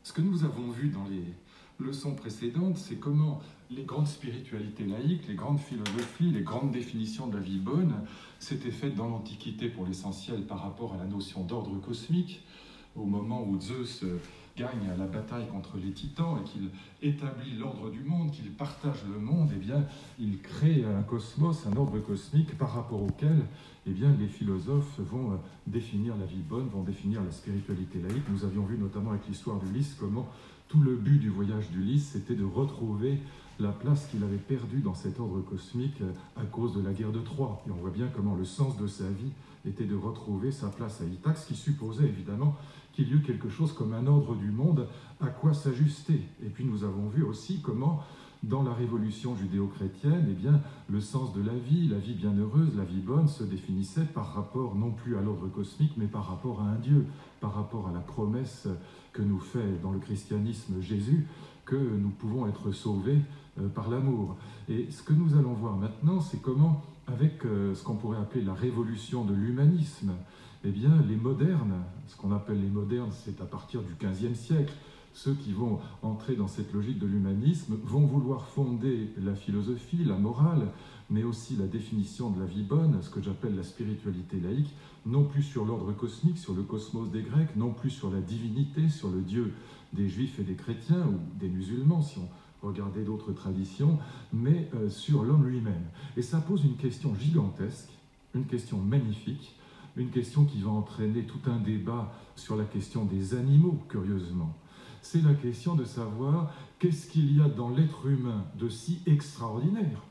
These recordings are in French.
Ce que nous avons vu dans les leçons précédentes, c'est comment les grandes spiritualités laïques, les grandes philosophies, les grandes définitions de la vie bonne s'étaient faites dans l'Antiquité pour l'essentiel par rapport à la notion d'ordre cosmique, au moment où Zeus gagne la bataille contre les titans et qu'il établit l'ordre du monde, qu'il partage le monde, eh bien, il crée un cosmos, un ordre cosmique par rapport auquel eh bien, les philosophes vont définir la vie bonne, vont définir la spiritualité laïque. Nous avions vu notamment avec l'histoire d'Ulysse comment tout le but du voyage d'Ulysse, c'était de retrouver la place qu'il avait perdue dans cet ordre cosmique à cause de la guerre de Troie. Et on voit bien comment le sens de sa vie était de retrouver sa place à Ithaque, ce qui supposait évidemment qu'il y eut quelque chose comme un ordre du monde à quoi s'ajuster. Et puis nous avons vu aussi comment, dans la révolution judéo-chrétienne, eh bien, le sens de la vie bienheureuse, la vie bonne, se définissait par rapport non plus à l'ordre cosmique, mais par rapport à un Dieu, par rapport à la promesse que nous fait dans le christianisme Jésus, que nous pouvons être sauvés par l'amour. Et ce que nous allons voir maintenant, c'est comment, avec ce qu'on pourrait appeler la révolution de l'humanisme, eh bien, les modernes, ce qu'on appelle les modernes, c'est à partir du XVe siècle, ceux qui vont entrer dans cette logique de l'humanisme vont vouloir fonder la philosophie, la morale, mais aussi la définition de la vie bonne, ce que j'appelle la spiritualité laïque, non plus sur l'ordre cosmique, sur le cosmos des Grecs, non plus sur la divinité, sur le Dieu des Juifs et des chrétiens, ou des musulmans, si on regardait d'autres traditions, mais sur l'homme lui-même. Et ça pose une question gigantesque, une question magnifique, une question qui va entraîner tout un débat sur la question des animaux, curieusement. C'est la question de savoir qu'est-ce qu'il y a dans l'être humain de si extraordinaire,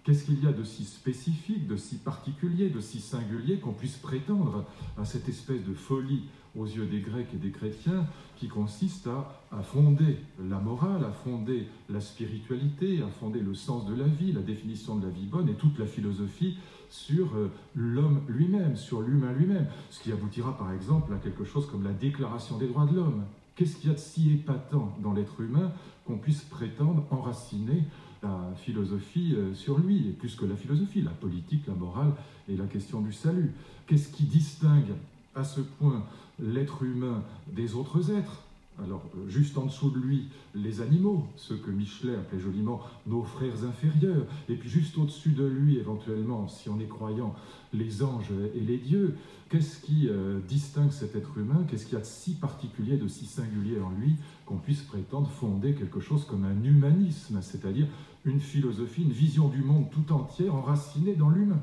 qu'est-ce qu'il y a de si spécifique, de si particulier, de si singulier qu'on puisse prétendre à cette espèce de folie aux yeux des Grecs et des chrétiens qui consiste à fonder la morale, à fonder la spiritualité, à fonder le sens de la vie, la définition de la vie bonne et toute la philosophie sur l'homme lui-même, sur l'humain lui-même. Ce qui aboutira par exemple à quelque chose comme la Déclaration des droits de l'homme. Qu'est-ce qu'il y a de si épatant dans l'être humain qu'on puisse prétendre enraciner la philosophie sur lui, et plus que la philosophie, la politique, la morale et la question du salut. Qu'est-ce qui distingue à ce point l'être humain des autres êtres? Alors, juste en dessous de lui, les animaux, ceux que Michelet appelait joliment nos frères inférieurs, et puis juste au-dessus de lui, éventuellement, si on est croyant, les anges et les dieux. Qu'est-ce qui distingue cet être humain? Qu'est-ce qu'il y a de si particulier, de si singulier en lui, qu'on puisse prétendre fonder quelque chose comme un humanisme, c'est-à-dire une philosophie, une vision du monde tout entière enracinée dans l'humain?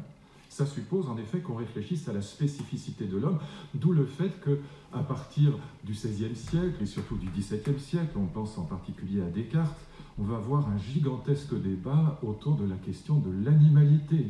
Ça suppose en effet qu'on réfléchisse à la spécificité de l'homme, d'où le fait qu'à partir du XVIe siècle et surtout du XVIIe siècle, on pense en particulier à Descartes, on va avoir un gigantesque débat autour de la question de l'animalité.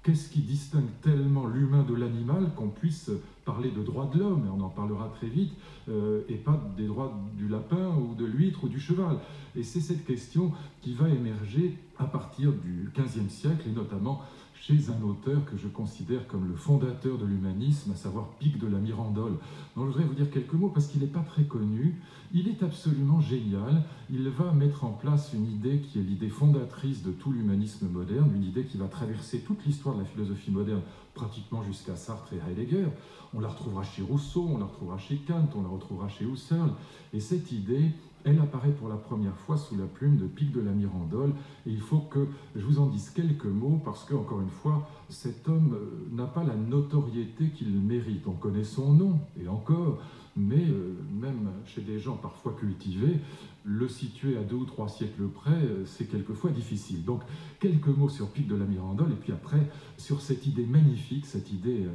Qu'est-ce qui distingue tellement l'humain de l'animal qu'on puisse parler de droits de l'homme, et on en parlera très vite, et pas des droits du lapin ou de l'huître ou du cheval. Et c'est cette question qui va émerger à partir du XVe siècle, et notamment chez un auteur que je considère comme le fondateur de l'humanisme, à savoir Pic de la Mirandole. Donc je voudrais vous dire quelques mots parce qu'il n'est pas très connu. Il est absolument génial. Il va mettre en place une idée qui est l'idée fondatrice de tout l'humanisme moderne, une idée qui va traverser toute l'histoire de la philosophie moderne, pratiquement jusqu'à Sartre et Heidegger. On la retrouvera chez Rousseau, on la retrouvera chez Kant, on la retrouvera chez Husserl. Et cette idée, elle apparaît pour la première fois sous la plume de Pic de la Mirandole. Et il faut que je vous en dise quelques mots parce que, encore une fois, cet homme n'a pas la notoriété qu'il mérite. On connaît son nom, et encore, mais même chez des gens parfois cultivés, le situer à 2 ou 3 siècles près, c'est quelquefois difficile. Donc, quelques mots sur Pic de la Mirandole, et puis après, sur cette idée magnifique, cette idée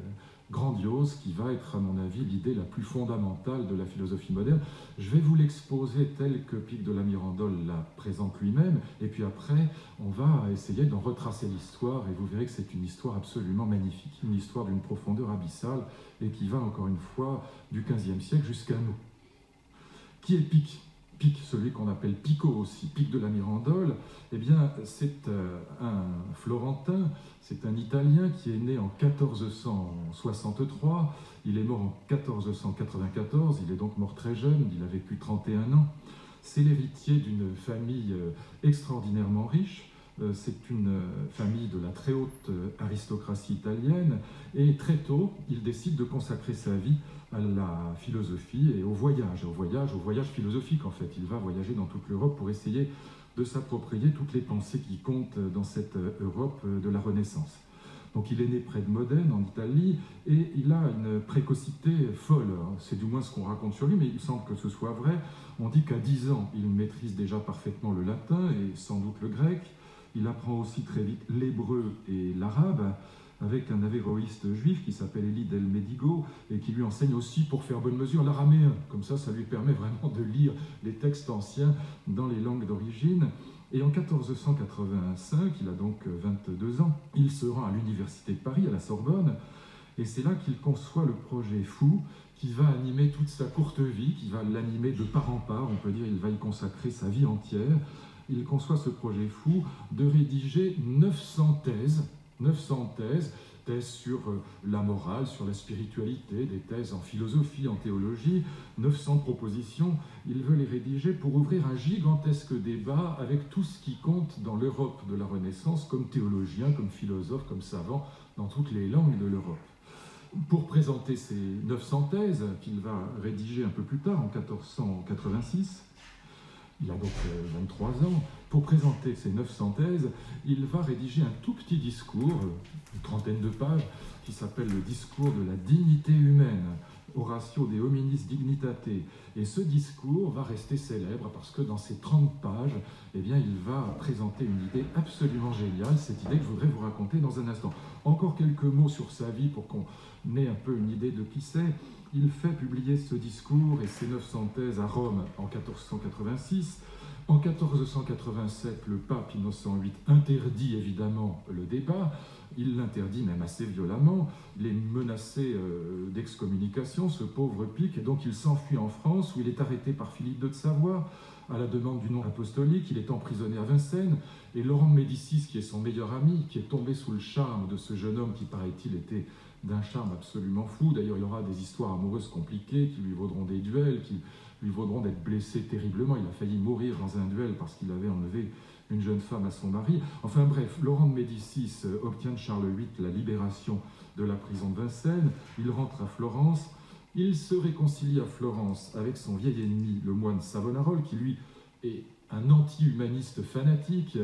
grandiose qui va être, à mon avis, l'idée la plus fondamentale de la philosophie moderne. Je vais vous l'exposer tel que Pic de la Mirandole la présente lui-même, et puis après, on va essayer d'en retracer l'histoire, et vous verrez que c'est une histoire absolument magnifique, une histoire d'une profondeur abyssale, et qui va, encore une fois, du XVe siècle jusqu'à nous. Qui est Pic ? Pic, celui qu'on appelle Pico aussi, Pic de la Mirandole, eh bien, c'est un Florentin, c'est un Italien qui est né en 1463, il est mort en 1494, il est donc mort très jeune, il a vécu 31 ans. C'est l'héritier d'une famille extraordinairement riche, C'est une famille de la très haute aristocratie italienne, et très tôt, il décide de consacrer sa vie à la philosophie et au voyage philosophique en fait. Il va voyager dans toute l'Europe pour essayer de s'approprier toutes les pensées qui comptent dans cette Europe de la Renaissance. Donc il est né près de Modène, en Italie, et il a une précocité folle. C'est du moins ce qu'on raconte sur lui, mais il semble que ce soit vrai. On dit qu'à 10 ans, il maîtrise déjà parfaitement le latin et sans doute le grec. Il apprend aussi très vite l'hébreu et l'arabe, avec un avéroïste juif qui s'appelle Élie del Medigo, et qui lui enseigne aussi, pour faire bonne mesure, l'araméen. Comme ça lui permet vraiment de lire les textes anciens dans les langues d'origine. Et en 1485, il a donc 22 ans, il se rend à l'université de Paris, à la Sorbonne, et c'est là qu'il conçoit le projet fou qui va animer toute sa courte vie, qui va l'animer de part en part, on peut dire, il va y consacrer sa vie entière. Il conçoit ce projet fou de rédiger 900 thèses, thèses sur la morale, sur la spiritualité, des thèses en philosophie, en théologie, 900 propositions. Il veut les rédiger pour ouvrir un gigantesque débat avec tout ce qui compte dans l'Europe de la Renaissance, comme théologien, comme philosophe, comme savant, dans toutes les langues de l'Europe. Pour présenter ces 900 thèses qu'il va rédiger un peu plus tard, en 1486, il a donc 23 ans. Pour présenter ces 900 thèses, il va rédiger un tout petit discours, une trentaine de pages, qui s'appelle le discours de la dignité humaine, Oratio de hominis dignitate. Et ce discours va rester célèbre parce que dans ces 30 pages, eh bien, il va présenter une idée absolument géniale, cette idée que je voudrais vous raconter dans un instant. Encore quelques mots sur sa vie pour qu'on ait un peu une idée de qui c'est. Il fait publier ce discours et ses 900 thèses à Rome en 1486. En 1487, le pape Innocent VIII interdit évidemment le débat. Il l'interdit même assez violemment. Il est menacé d'excommunication, ce pauvre Pic, et donc il s'enfuit en France, où il est arrêté par Philippe II de Savoie, à la demande du nom apostolique. Il est emprisonné à Vincennes, et Laurent de Médicis, qui est son meilleur ami, qui est tombé sous le charme de ce jeune homme qui, paraît-il, était d'un charme absolument fou. D'ailleurs, il aura des histoires amoureuses compliquées qui lui vaudront des duels, qui lui vaudront d'être blessé terriblement. Il a failli mourir dans un duel parce qu'il avait enlevé une jeune femme à son mari. Enfin bref, Laurent de Médicis obtient de Charles VIII la libération de la prison de Vincennes. Il rentre à Florence. Il se réconcilie à Florence avec son vieil ennemi, le moine Savonarole, qui lui est un anti-humaniste fanatique.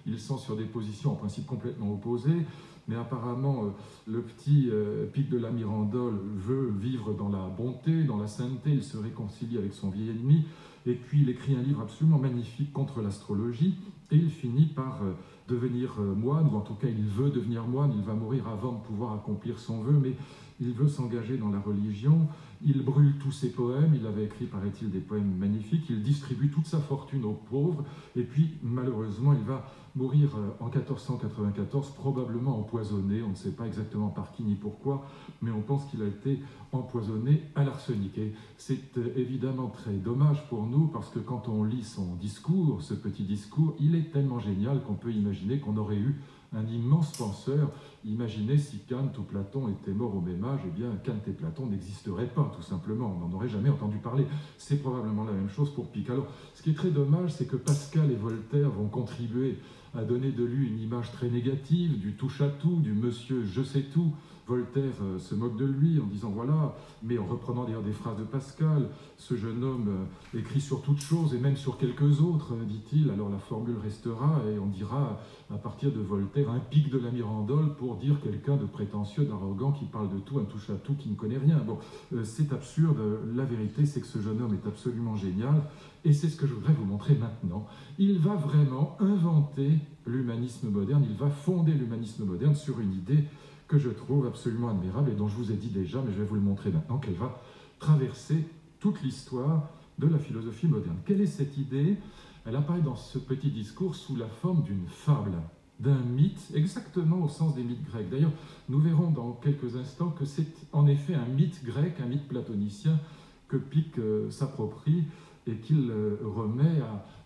Ils sont sur des positions en principe complètement opposées. Mais apparemment, le petit Pic de la Mirandole veut vivre dans la bonté, dans la sainteté. Il se réconcilie avec son vieil ennemi. Et puis, il écrit un livre absolument magnifique contre l'astrologie. Et il finit par devenir moine, ou en tout cas, il veut devenir moine. Il va mourir avant de pouvoir accomplir son vœu, mais il veut s'engager dans la religion. Il brûle tous ses poèmes. Il avait écrit, paraît-il, des poèmes magnifiques. Il distribue toute sa fortune aux pauvres. Et puis, malheureusement, il va mourir en 1494, probablement empoisonné. On ne sait pas exactement par qui ni pourquoi, mais on pense qu'il a été empoisonné à l'arsenic. Et c'est évidemment très dommage pour nous, parce que quand on lit son discours, ce petit discours, il est tellement génial qu'on peut imaginer qu'on aurait eu un immense penseur. Imaginez si Kant ou Platon étaient morts au même âge, eh bien Kant et Platon n'existeraient pas, tout simplement. On n'en aurait jamais entendu parler. C'est probablement la même chose pour Pic. Alors, ce qui est très dommage, c'est que Pascal et Voltaire vont contribuer à donner de lui une image très négative, du touche-à-tout, du monsieur je sais tout. Voltaire se moque de lui en disant voilà, mais en reprenant d'ailleurs des phrases de Pascal, ce jeune homme écrit sur toutes choses et même sur quelques autres, dit-il. Alors la formule restera et on dira à partir de Voltaire un Pic de la Mirandole pour dire quelqu'un de prétentieux, d'arrogant, qui parle de tout, un touche-à-tout qui ne connaît rien. Bon, c'est absurde. La vérité, c'est que ce jeune homme est absolument génial et c'est ce que je voudrais vous montrer maintenant. Il va vraiment inventer l'humanisme moderne, il va fonder l'humanisme moderne sur une idée que je trouve absolument admirable et dont je vous ai dit déjà, mais je vais vous le montrer maintenant, qu'elle va traverser toute l'histoire de la philosophie moderne. Quelle est cette idée? Elle apparaît dans ce petit discours sous la forme d'une fable, d'un mythe, exactement au sens des mythes grecs. D'ailleurs, nous verrons dans quelques instants que c'est en effet un mythe grec, un mythe platonicien que Pic s'approprie et qu'il remet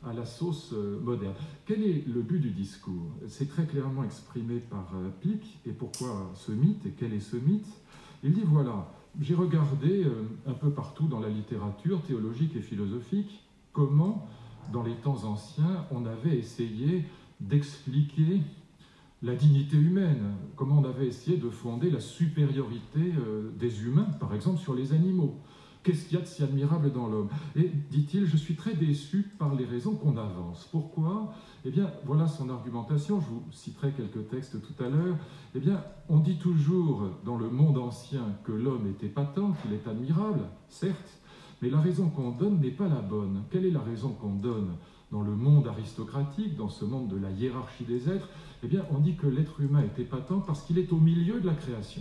à la sauce moderne. Quel est le but du discours? C'est très clairement exprimé par Pic. Et pourquoi ce mythe? Et quel est ce mythe? Il dit voilà, j'ai regardé un peu partout dans la littérature théologique et philosophique comment, dans les temps anciens, on avait essayé d'expliquer la dignité humaine, comment on avait essayé de fonder la supériorité des humains, par exemple, sur les animaux. Qu'est-ce qu'il y a de si admirable dans l'homme? Et, dit-il, je suis très déçu par les raisons qu'on avance. Pourquoi? Eh bien, voilà son argumentation, je vous citerai quelques textes tout à l'heure. Eh bien, on dit toujours dans le monde ancien que l'homme est épatant, qu'il est admirable, certes, mais la raison qu'on donne n'est pas la bonne. Quelle est la raison qu'on donne dans le monde aristocratique, dans ce monde de la hiérarchie des êtres? Eh bien, on dit que l'être humain est épatant parce qu'il est au milieu de la création.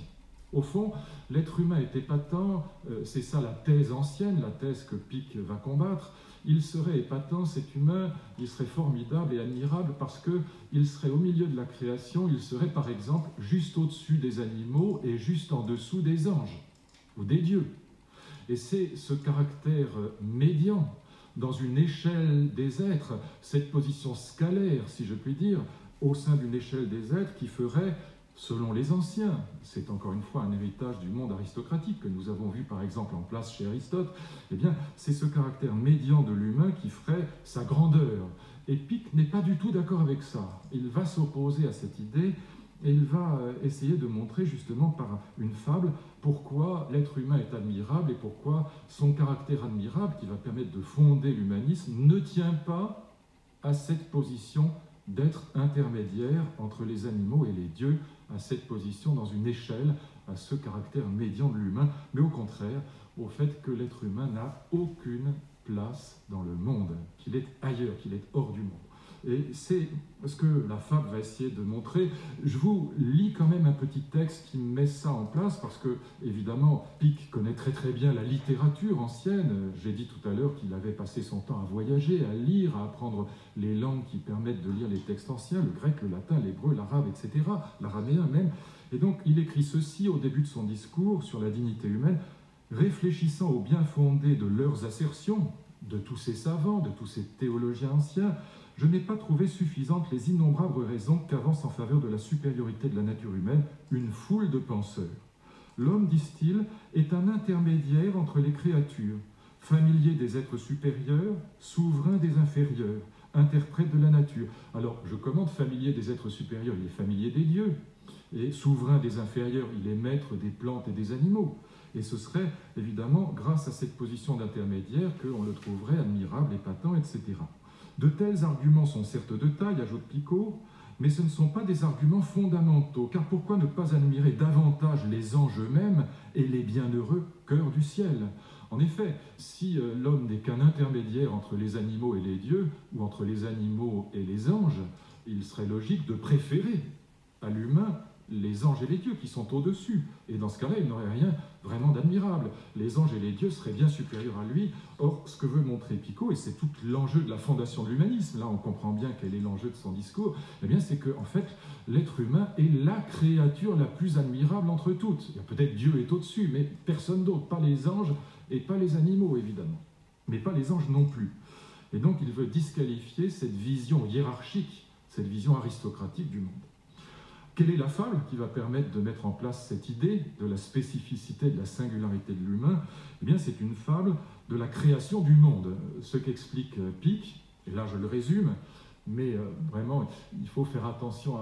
Au fond, l'être humain est épatant, c'est ça la thèse ancienne, la thèse que Pic va combattre. Il serait épatant, cet humain, il serait formidable et admirable parce qu'il serait au milieu de la création, il serait par exemple juste au-dessus des animaux et juste en dessous des anges ou des dieux. Et c'est ce caractère médian dans une échelle des êtres, cette position scalaire, si je puis dire, au sein d'une échelle des êtres qui ferait, selon les anciens, c'est encore une fois un héritage du monde aristocratique que nous avons vu par exemple en place chez Aristote, eh bien c'est ce caractère médian de l'humain qui ferait sa grandeur. Et Pic n'est pas du tout d'accord avec ça. Il va s'opposer à cette idée et il va essayer de montrer justement par une fable pourquoi l'être humain est admirable et pourquoi son caractère admirable, qui va permettre de fonder l'humanisme, ne tient pas à cette position d'être intermédiaire entre les animaux et les dieux, à cette position dans une échelle, à ce caractère médian de l'humain, mais au contraire, au fait que l'être humain n'a aucune place dans le monde, qu'il est ailleurs, qu'il est hors du monde. Et c'est ce que la fable va essayer de montrer. Je vous lis quand même un petit texte qui met ça en place, parce que, évidemment, Pic connaît très très bien la littérature ancienne. J'ai dit tout à l'heure qu'il avait passé son temps à voyager, à lire, à apprendre les langues qui permettent de lire les textes anciens, le grec, le latin, l'hébreu, l'arabe, etc., l'araméen même. Et donc, il écrit ceci au début de son discours sur la dignité humaine, réfléchissant au bien fondé de leurs assertions, de tous ces savants, de tous ces théologiens anciens, je n'ai pas trouvé suffisantes les innombrables raisons qu'avance en faveur de la supériorité de la nature humaine une foule de penseurs. L'homme, disent-ils, est un intermédiaire entre les créatures, familier des êtres supérieurs, souverain des inférieurs, interprète de la nature. Alors, je commente familier des êtres supérieurs, il est familier des dieux, et souverain des inférieurs, il est maître des plantes et des animaux. Et ce serait évidemment grâce à cette position d'intermédiaire qu'on le trouverait admirable, épatant, etc. De tels arguments sont certes de taille, ajoute Picot, mais ce ne sont pas des arguments fondamentaux, car pourquoi ne pas admirer davantage les anges eux-mêmes et les bienheureux cœurs du ciel? En effet, si l'homme n'est qu'un intermédiaire entre les animaux et les dieux, ou entre les animaux et les anges, il serait logique de préférer à l'humain les anges et les dieux qui sont au-dessus. Et dans ce cas-là, il n'aurait rien vraiment d'admirable. Les anges et les dieux seraient bien supérieurs à lui. Or, ce que veut montrer Picot, et c'est tout l'enjeu de la fondation de l'humanisme, là on comprend bien quel est l'enjeu de son discours, eh bien c'est qu'en fait, l'être humain est la créature la plus admirable entre toutes. Il y a peut-être Dieu est au-dessus, mais personne d'autre, pas les anges et pas les animaux, évidemment. Mais pas les anges non plus. Et donc il veut disqualifier cette vision hiérarchique, cette vision aristocratique du monde. Quelle est la fable qui va permettre de mettre en place cette idée de la spécificité, de la singularité de l'humain? Eh bien, c'est une fable de la création du monde. Ce qu'explique Pic, et là je le résume, mais vraiment, il faut faire attention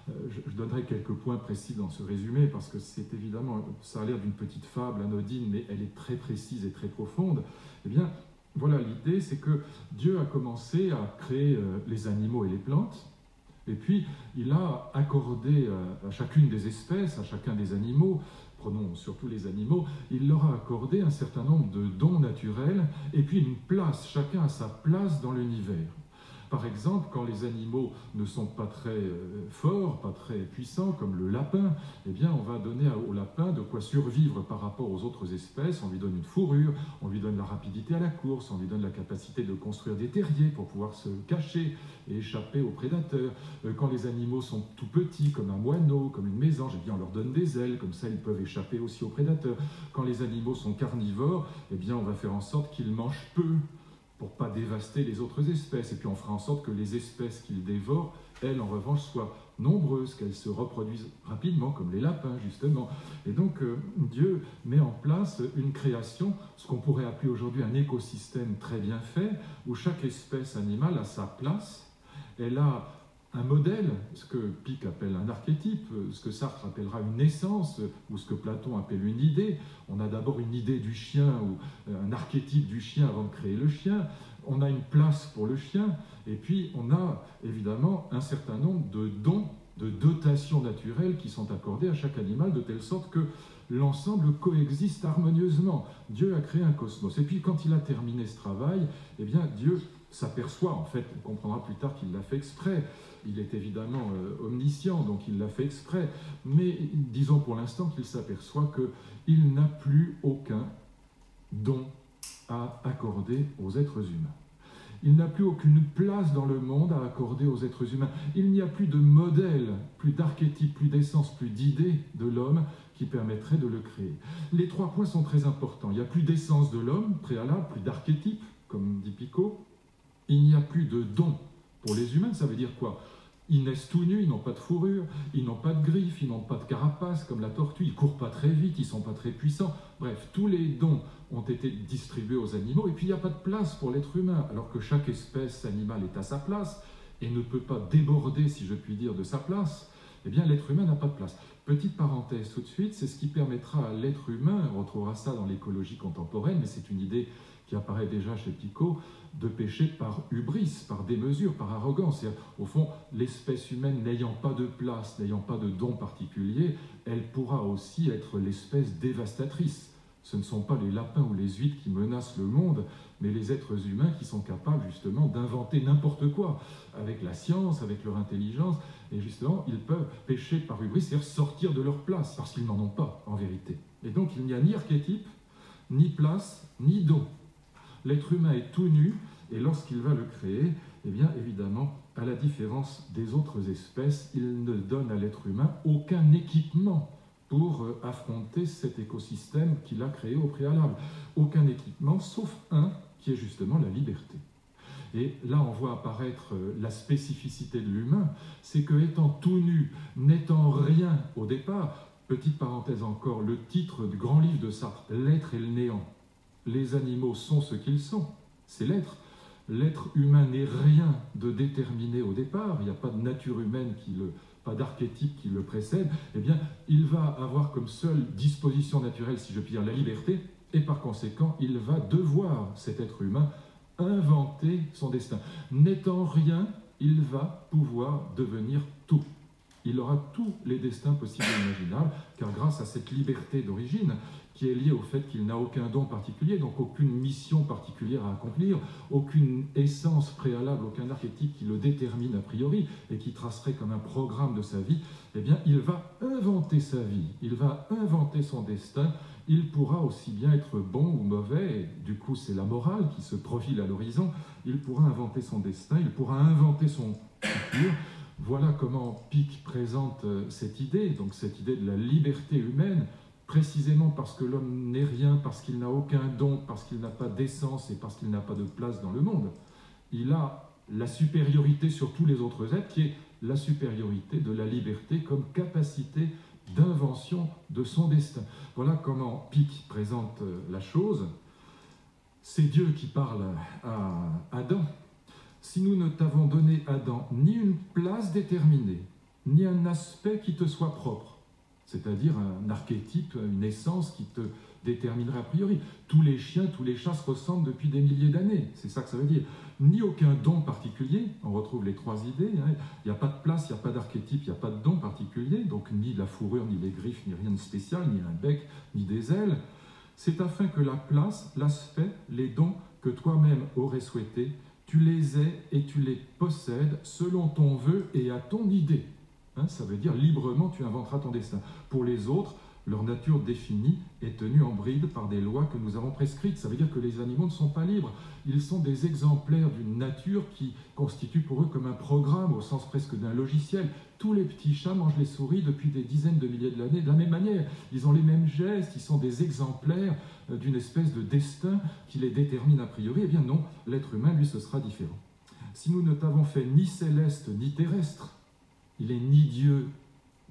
je donnerai quelques points précis dans ce résumé, parce que c'est évidemment, ça a l'air d'une petite fable anodine, mais elle est très précise et très profonde. Eh bien, voilà, l'idée, c'est que Dieu a commencé à créer les animaux et les plantes, et puis, il a accordé à chacune des espèces, à chacun des animaux, prenons surtout les animaux, il leur a accordé un certain nombre de dons naturels, et puis une place, chacun a sa place dans l'univers. Par exemple, quand les animaux ne sont pas très forts, pas très puissants, comme le lapin, eh bien, on va donner au lapin de quoi survivre par rapport aux autres espèces. On lui donne une fourrure, on lui donne la rapidité à la course, on lui donne la capacité de construire des terriers pour pouvoir se cacher et échapper aux prédateurs. Quand les animaux sont tout petits, comme un moineau, comme une mésange, eh bien, on leur donne des ailes, comme ça ils peuvent échapper aussi aux prédateurs. Quand les animaux sont carnivores, eh bien, on va faire en sorte qu'ils mangent peu, pour ne pas dévaster les autres espèces. Et puis on fera en sorte que les espèces qu'ils dévorent, elles en revanche, soient nombreuses, qu'elles se reproduisent rapidement, comme les lapins justement. Et donc Dieu met en place une création, ce qu'on pourrait appeler aujourd'hui un écosystème très bien fait, où chaque espèce animale a sa place, elle a un modèle, ce que Pic appelle un archétype, ce que Sartre appellera une essence, ou ce que Platon appelle une idée. On a d'abord une idée du chien, ou un archétype du chien avant de créer le chien. On a une place pour le chien, et puis on a évidemment un certain nombre de dons, de dotations naturelles qui sont accordées à chaque animal, de telle sorte que l'ensemble coexiste harmonieusement. Dieu a créé un cosmos. Et puis quand il a terminé ce travail, eh bien Dieu s'aperçoit, en fait, on comprendra plus tard qu'il l'a fait exprès. Il est évidemment omniscient, donc il l'a fait exprès. Mais disons pour l'instant qu'il s'aperçoit qu'il n'a plus aucun don à accorder aux êtres humains. Il n'a plus aucune place dans le monde à accorder aux êtres humains. Il n'y a plus de modèle, plus d'archétype, plus d'essence, plus d'idée de l'homme qui permettrait de le créer. Les 3 points sont très importants. Il n'y a plus d'essence de l'homme préalable, plus d'archétype, comme dit Picot. Il n'y a plus de don pour les humains. Ça veut dire quoi? Ils naissent tout nus, ils n'ont pas de fourrure, ils n'ont pas de griffes, ils n'ont pas de carapace comme la tortue, ils ne courent pas très vite, ils ne sont pas très puissants. Bref, tous les dons ont été distribués aux animaux, et puis il n'y a pas de place pour l'être humain, alors que chaque espèce animale est à sa place et ne peut pas déborder, si je puis dire, de sa place. Eh bien, l'être humain n'a pas de place. Petite parenthèse tout de suite, c'est ce qui permettra à l'être humain, on retrouvera ça dans l'écologie contemporaine, mais c'est une idée qui apparaît déjà chez Picot, de pécher par hubris, par démesure, par arrogance. Au fond, l'espèce humaine n'ayant pas de place, n'ayant pas de don particulier, elle pourra aussi être l'espèce dévastatrice. Ce ne sont pas les lapins ou les huîtres qui menacent le monde, mais les êtres humains qui sont capables justement d'inventer n'importe quoi, avec la science, avec leur intelligence, et justement, ils peuvent pécher par hubris, c'est-à-dire sortir de leur place, parce qu'ils n'en ont pas, en vérité. Et donc, il n'y a ni archétype, ni place, ni don. L'être humain est tout nu, et lorsqu'il va le créer, eh bien, évidemment, à la différence des autres espèces, il ne donne à l'être humain aucun équipement pour affronter cet écosystème qu'il a créé au préalable. Aucun équipement, sauf un, qui est justement la liberté. Et là, on voit apparaître la spécificité de l'humain, c'est que étant tout nu, n'étant rien au départ, petite parenthèse encore, le titre du grand livre de Sartre, L'être et le néant. Les animaux sont ce qu'ils sont, c'est l'être. L'être humain n'est rien de déterminé au départ, il n'y a pas de nature humaine, pas d'archétype qui le précède. Eh bien, il va avoir comme seule disposition naturelle, si je puis dire, la liberté, et par conséquent, il va devoir, cet être humain, inventer son destin. N'étant rien, il va pouvoir devenir tout. Il aura tous les destins possibles et imaginables, car grâce à cette liberté d'origine, qui est liée au fait qu'il n'a aucun don particulier, donc aucune mission particulière à accomplir, aucune essence préalable, aucun archétype qui le détermine a priori et qui tracerait comme un programme de sa vie, eh bien, il va inventer sa vie, il va inventer son destin. Il pourra aussi bien être bon ou mauvais, et du coup c'est la morale qui se profile à l'horizon, il pourra inventer son destin, il pourra inventer son futur. Voilà comment Pic présente cette idée, donc cette idée de la liberté humaine, précisément parce que l'homme n'est rien, parce qu'il n'a aucun don, parce qu'il n'a pas d'essence et parce qu'il n'a pas de place dans le monde. Il a la supériorité sur tous les autres êtres, qui est la supériorité de la liberté comme capacité d'invention de son destin. Voilà comment Pic présente la chose. C'est Dieu qui parle à Adam. Si nous ne t'avons donné, Adam, ni une place déterminée, ni un aspect qui te soit propre, c'est-à-dire un archétype, une essence qui te déterminerait a priori. Tous les chiens, tous les chats se ressemblent depuis des milliers d'années, c'est ça que ça veut dire. Ni aucun don particulier, on retrouve les 3 idées, il n'y a pas de place, il n'y a pas d'archétype, il n'y a pas de don particulier, donc ni de la fourrure, ni des griffes, ni rien de spécial, ni un bec, ni des ailes. C'est afin que la place, l'aspect, les dons que toi-même aurais souhaité, tu les aies et tu les possèdes selon ton vœu et à ton idée. Ça veut dire librement tu inventeras ton destin. Pour les autres, leur nature définie est tenue en bride par des lois que nous avons prescrites. Ça veut dire que les animaux ne sont pas libres. Ils sont des exemplaires d'une nature qui constitue pour eux comme un programme au sens presque d'un logiciel. Tous les petits chats mangent les souris depuis des dizaines de milliers d'années de la même manière. Ils ont les mêmes gestes, ils sont des exemplaires d'une espèce de destin qui les détermine a priori. Eh bien non, l'être humain, lui, ce sera différent. Si nous ne t'avons fait ni céleste ni terrestre, il est ni Dieu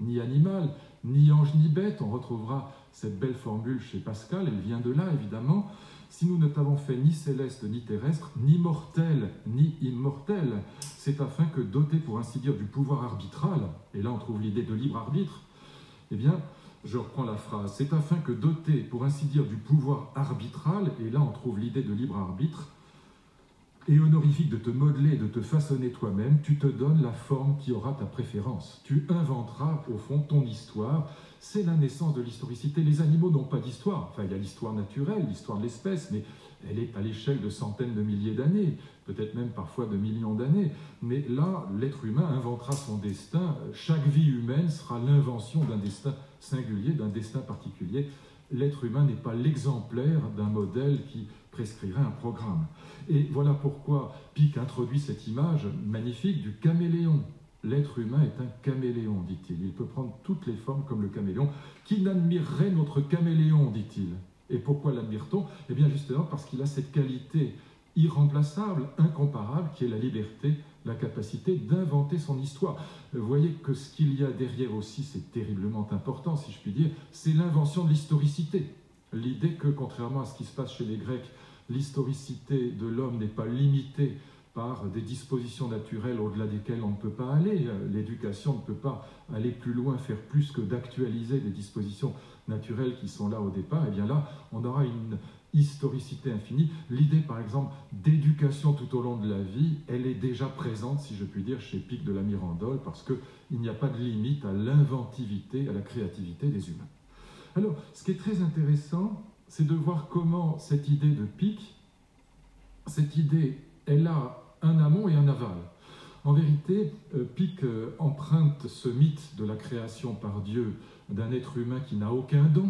ni animal, ni ange ni bête, on retrouvera cette belle formule chez Pascal, elle vient de là évidemment. Si nous ne t'avons fait ni céleste ni terrestre, ni mortel ni immortel, c'est afin que, doté pour ainsi dire du pouvoir arbitral, et là on trouve l'idée de libre arbitre, eh bien, je reprends la phrase, c'est afin que, doté pour ainsi dire du pouvoir arbitral, et là on trouve l'idée de libre arbitre, et honorifique de te modeler, de te façonner toi-même, tu te donnes la forme qui aura ta préférence. Tu inventeras au fond ton histoire. C'est la naissance de l'historicité. Les animaux n'ont pas d'histoire. Enfin, il y a l'histoire naturelle, l'histoire de l'espèce, mais elle est à l'échelle de centaines de milliers d'années, peut-être même parfois de millions d'années. Mais là, l'être humain inventera son destin. Chaque vie humaine sera l'invention d'un destin singulier, d'un destin particulier. L'être humain n'est pas l'exemplaire d'un modèle qui prescrirait un programme. Et voilà pourquoi Pic introduit cette image magnifique du caméléon. L'être humain est un caméléon, dit-il. Il peut prendre toutes les formes comme le caméléon. Qui n'admirerait notre caméléon, dit-il. Et pourquoi l'admire-t-on? Eh bien justement parce qu'il a cette qualité irremplaçable, incomparable, qui est la liberté, la capacité d'inventer son histoire. Vous voyez que ce qu'il y a derrière aussi, c'est terriblement important, si je puis dire, c'est l'invention de l'historicité. L'idée que, contrairement à ce qui se passe chez les Grecs, l'historicité de l'homme n'est pas limitée par des dispositions naturelles au-delà desquelles on ne peut pas aller. L'éducation ne peut pas aller plus loin, faire plus que d'actualiser les dispositions naturelles qui sont là au départ. Et bien là, on aura une historicité infinie. L'idée, par exemple, d'éducation tout au long de la vie, elle est déjà présente, si je puis dire, chez Pic de la Mirandole, parce qu'il n'y a pas de limite à l'inventivité, à la créativité des humains. Alors, ce qui est très intéressant, c'est de voir comment cette idée de Pic, cette idée, elle a un amont et un aval. En vérité, Pic emprunte ce mythe de la création par Dieu d'un être humain qui n'a aucun don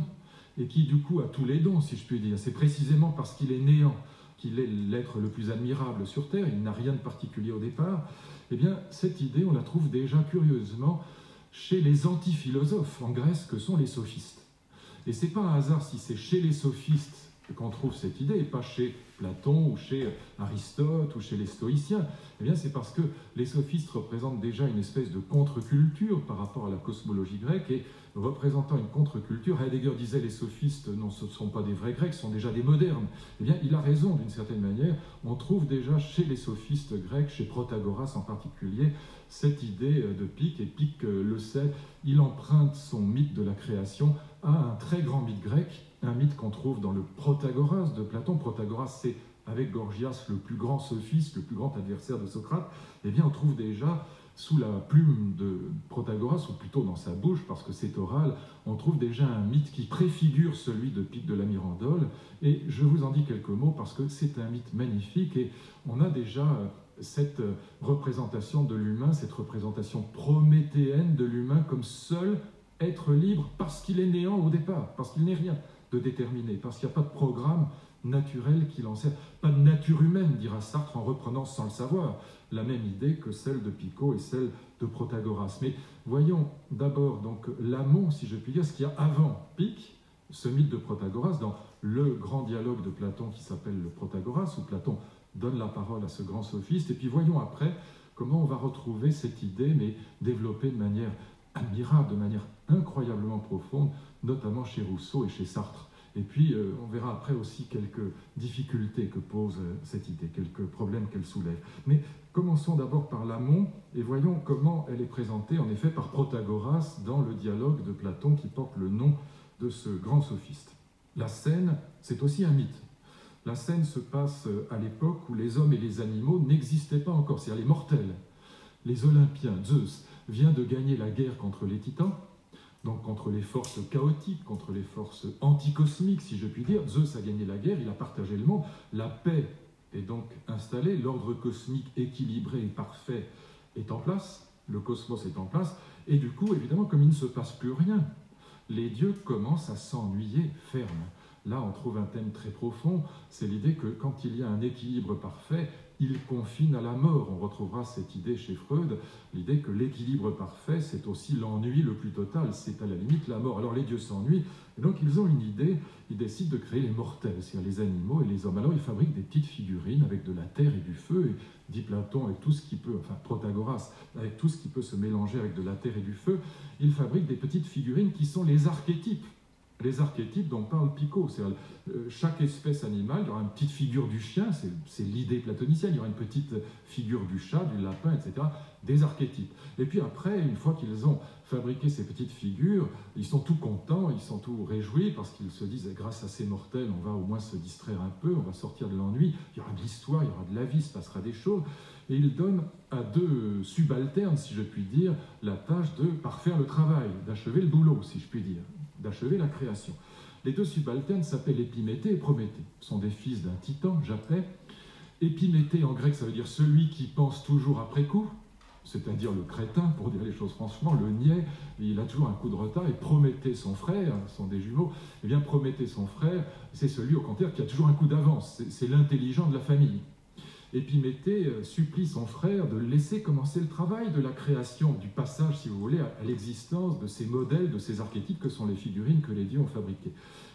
et qui du coup a tous les dons, si je puis dire. C'est précisément parce qu'il est néant qu'il est l'être le plus admirable sur Terre, il n'a rien de particulier au départ. Eh bien, cette idée, on la trouve déjà curieusement chez les antiphilosophes en Grèce que sont les sophistes. Et ce n'est pas un hasard si c'est chez les sophistes qu'on trouve cette idée, et pas chez Platon ou chez Aristote ou chez les stoïciens. Eh bien, c'est parce que les sophistes représentent déjà une espèce de contre-culture par rapport à la cosmologie grecque, et représentant une contre-culture, Heidegger disait les sophistes, non, ce ne sont pas des vrais Grecs, ce sont déjà des modernes. Eh bien, il a raison d'une certaine manière. On trouve déjà chez les sophistes grecs, chez Protagoras en particulier, cette idée de Pic, et Pic le sait, il emprunte son mythe de la création à un très grand mythe grec, un mythe qu'on trouve dans le Protagoras de Platon. Protagoras, c'est, avec Gorgias, le plus grand sophiste, le plus grand adversaire de Socrate. Eh bien, on trouve déjà, sous la plume de Protagoras, ou plutôt dans sa bouche, parce que c'est oral, on trouve déjà un mythe qui préfigure celui de Pic de la Mirandole. Et je vous en dis quelques mots, parce que c'est un mythe magnifique, et on a déjà cette représentation de l'humain, cette représentation prométhéenne de l'humain comme seul être libre, parce qu'il est néant au départ, parce qu'il n'est rien de déterminé, parce qu'il n'y a pas de programme naturel qui l'enseigne. Pas de nature humaine, dira Sartre en reprenant sans le savoir la même idée que celle de Pico et celle de Protagoras. Mais voyons d'abord donc l'amont, si je puis dire, ce qu'il y a avant Pic, ce mythe de Protagoras, dans le grand dialogue de Platon qui s'appelle le Protagoras, où Platon donne la parole à ce grand sophiste, et puis voyons après comment on va retrouver cette idée, mais développée de manière admirable, de manière incroyablement profonde, notamment chez Rousseau et chez Sartre. Et puis, on verra après aussi quelques difficultés que pose cette idée, quelques problèmes qu'elle soulève. Mais commençons d'abord par l'amont et voyons comment elle est présentée, en effet, par Protagoras dans le dialogue de Platon qui porte le nom de ce grand sophiste. La scène, c'est aussi un mythe. La scène se passe à l'époque où les hommes et les animaux n'existaient pas encore, c'est-à-dire les mortels. Les Olympiens, Zeus, vient de gagner la guerre contre les titans, donc contre les forces chaotiques, contre les forces anticosmiques, si je puis dire. Zeus a gagné la guerre, il a partagé le monde, la paix est donc installée, l'ordre cosmique équilibré et parfait est en place, le cosmos est en place, et du coup, évidemment, comme il ne se passe plus rien, les dieux commencent à s'ennuyer ferme. Là, on trouve un thème très profond, c'est l'idée que quand il y a un équilibre parfait, il confine à la mort. On retrouvera cette idée chez Freud, l'idée que l'équilibre parfait, c'est aussi l'ennui le plus total, c'est à la limite la mort. Alors les dieux s'ennuient, et donc ils ont une idée, ils décident de créer les mortels, c'est-à-dire les animaux et les hommes. Alors ils fabriquent des petites figurines avec de la terre et du feu, et dit Platon, avec tout ce qui peut, enfin Protagoras, avec tout ce qui peut se mélanger avec de la terre et du feu, ils fabriquent des petites figurines qui sont les archétypes. Les archétypes dont parle Pico, c'est-à-dire chaque espèce animale, il y aura une petite figure du chien, c'est l'idée platonicienne, il y aura une petite figure du chat, du lapin, etc., des archétypes. Et puis après, une fois qu'ils ont fabriqué ces petites figures, ils sont tout contents, ils sont tout réjouis, parce qu'ils se disent, grâce à ces mortels, on va au moins se distraire un peu, on va sortir de l'ennui, il y aura de l'histoire, il y aura de la vie, il se passera des choses, et ils donnent à deux subalternes, si je puis dire, la tâche de parfaire le travail, d'achever le boulot, si je puis dire, d'achever la création. Les deux subalternes s'appellent Épiméthée et Prométhée. Ce sont des fils d'un titan, Japet. Épiméthée, en grec, ça veut dire celui qui pense toujours après coup, c'est-à-dire le crétin, pour dire les choses franchement, le niais, il a toujours un coup de retard. Et Prométhée, son frère, ce sont des jumeaux, eh bien Prométhée, son frère, c'est celui, au contraire, qui a toujours un coup d'avance. C'est l'intelligent de la famille. Épiméthée supplie son frère de laisser commencer le travail de la création, du passage, si vous voulez, à l'existence de ces modèles, de ces archétypes que sont les figurines que les dieux ont fabriquées.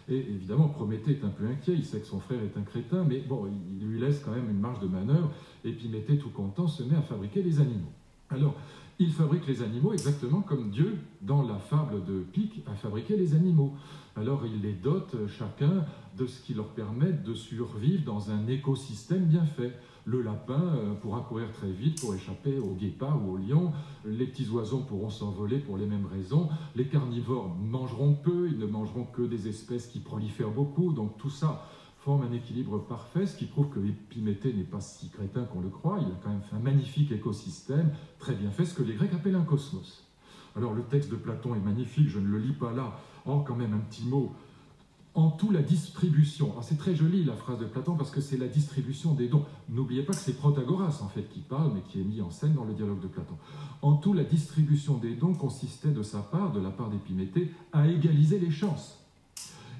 Et évidemment, Prométhée est un peu inquiet, il sait que son frère est un crétin, mais bon, il lui laisse quand même une marge de manœuvre. Épiméthée, tout content, se met à fabriquer les animaux. Alors, il fabrique les animaux exactement comme Dieu, dans la fable de Pic, a fabriqué les animaux. Alors, il les dote chacun de ce qui leur permet de survivre dans un écosystème bien fait. Le lapin pourra courir très vite pour échapper au guépard ou au lion. Les petits oiseaux pourront s'envoler pour les mêmes raisons. Les carnivores mangeront peu, ils ne mangeront que des espèces qui prolifèrent beaucoup. Donc tout ça forme un équilibre parfait, ce qui prouve que Épiméthée n'est pas si crétin qu'on le croit. Il a quand même fait un magnifique écosystème, très bien fait, ce que les Grecs appellent un cosmos. Alors le texte de Platon est magnifique, je ne le lis pas là. Oh, quand même un petit mot. En tout, la distribution. C'est très joli la phrase de Platon parce que c'est la distribution des dons. N'oubliez pas que c'est Protagoras en fait qui parle, mais qui est mis en scène dans le dialogue de Platon. En tout, la distribution des dons consistait de sa part, de la part d'Épiméthée, à égaliser les chances.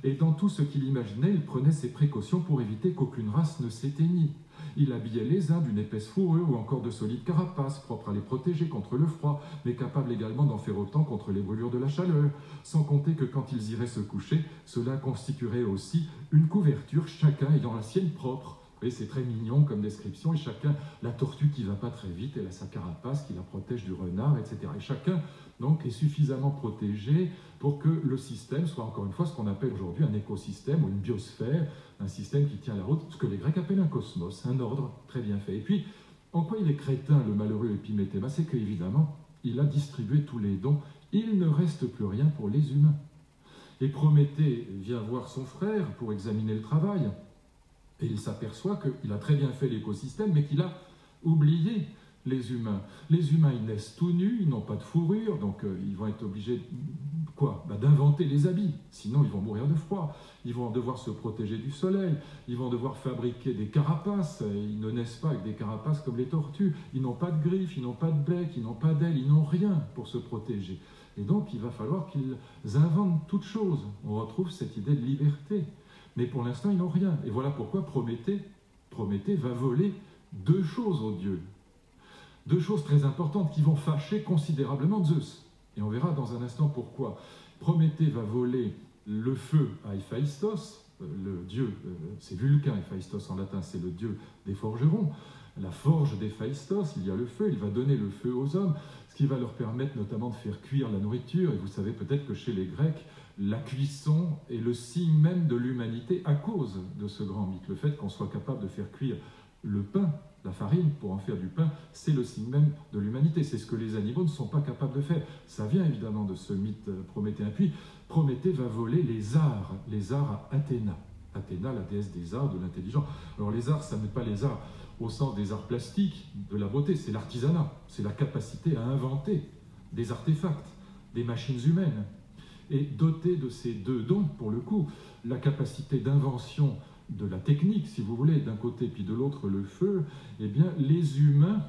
Et dans tout ce qu'il imaginait, il prenait ses précautions pour éviter qu'aucune race ne s'éteignît. Il habillait les uns d'une épaisse fourrure ou encore de solides carapaces, propres à les protéger contre le froid, mais capables également d'en faire autant contre les brûlures de la chaleur. Sans compter que quand ils iraient se coucher, cela constituerait aussi une couverture, chacun ayant la sienne propre. Vous voyez, c'est très mignon comme description, et chacun, la tortue qui ne va pas très vite, elle a sa carapace qui la protège du renard, etc. Et chacun, donc, est suffisamment protégé pour que le système soit, encore une fois, ce qu'on appelle aujourd'hui un écosystème ou une biosphère, un système qui tient la route, ce que les Grecs appellent un cosmos, un ordre très bien fait. Et puis, en quoi il est crétin, le malheureux Épiméthée? C'est qu'évidemment, il a distribué tous les dons, il ne reste plus rien pour les humains. Et Prométhée vient voir son frère pour examiner le travail, et il s'aperçoit qu'il a très bien fait l'écosystème, mais qu'il a oublié les humains. Les humains, ils naissent tout nus, ils n'ont pas de fourrure, donc ils vont être obligés d'inventer les habits, sinon ils vont mourir de froid. Ils vont devoir se protéger du soleil, ils vont devoir fabriquer des carapaces, ils ne naissent pas avec des carapaces comme les tortues, ils n'ont pas de griffes, ils n'ont pas de bec, ils n'ont pas d'ailes, ils n'ont rien pour se protéger. Et donc il va falloir qu'ils inventent toutes choses. On retrouve cette idée de liberté. Mais pour l'instant, ils n'ont rien. Et voilà pourquoi Prométhée va voler deux choses aux dieux. Deux choses très importantes qui vont fâcher considérablement Zeus. Et on verra dans un instant pourquoi. Prométhée va voler le feu à Héphaïstos, le dieu, c'est Vulcain, Héphaïstos en latin, c'est le dieu des forgerons. La forge d'Héphaïstos, il y a le feu, il va donner le feu aux hommes, ce qui va leur permettre notamment de faire cuire la nourriture. Et vous savez peut-être que chez les Grecs, la cuisson est le signe même de l'humanité à cause de ce grand mythe. Le fait qu'on soit capable de faire cuire le pain, la farine, pour en faire du pain, c'est le signe même de l'humanité. C'est ce que les animaux ne sont pas capables de faire. Ça vient évidemment de ce mythe prométhéen. Puis Prométhée va voler les arts à Athéna. Athéna, la déesse des arts, de l'intelligence. Alors les arts, ça n'est pas les arts au sens des arts plastiques, de la beauté, c'est l'artisanat, c'est la capacité à inventer des artefacts, des machines humaines. Et doté de ces deux dons, pour le coup, la capacité d'invention de la technique, si vous voulez, d'un côté, puis de l'autre le feu, eh bien, les humains,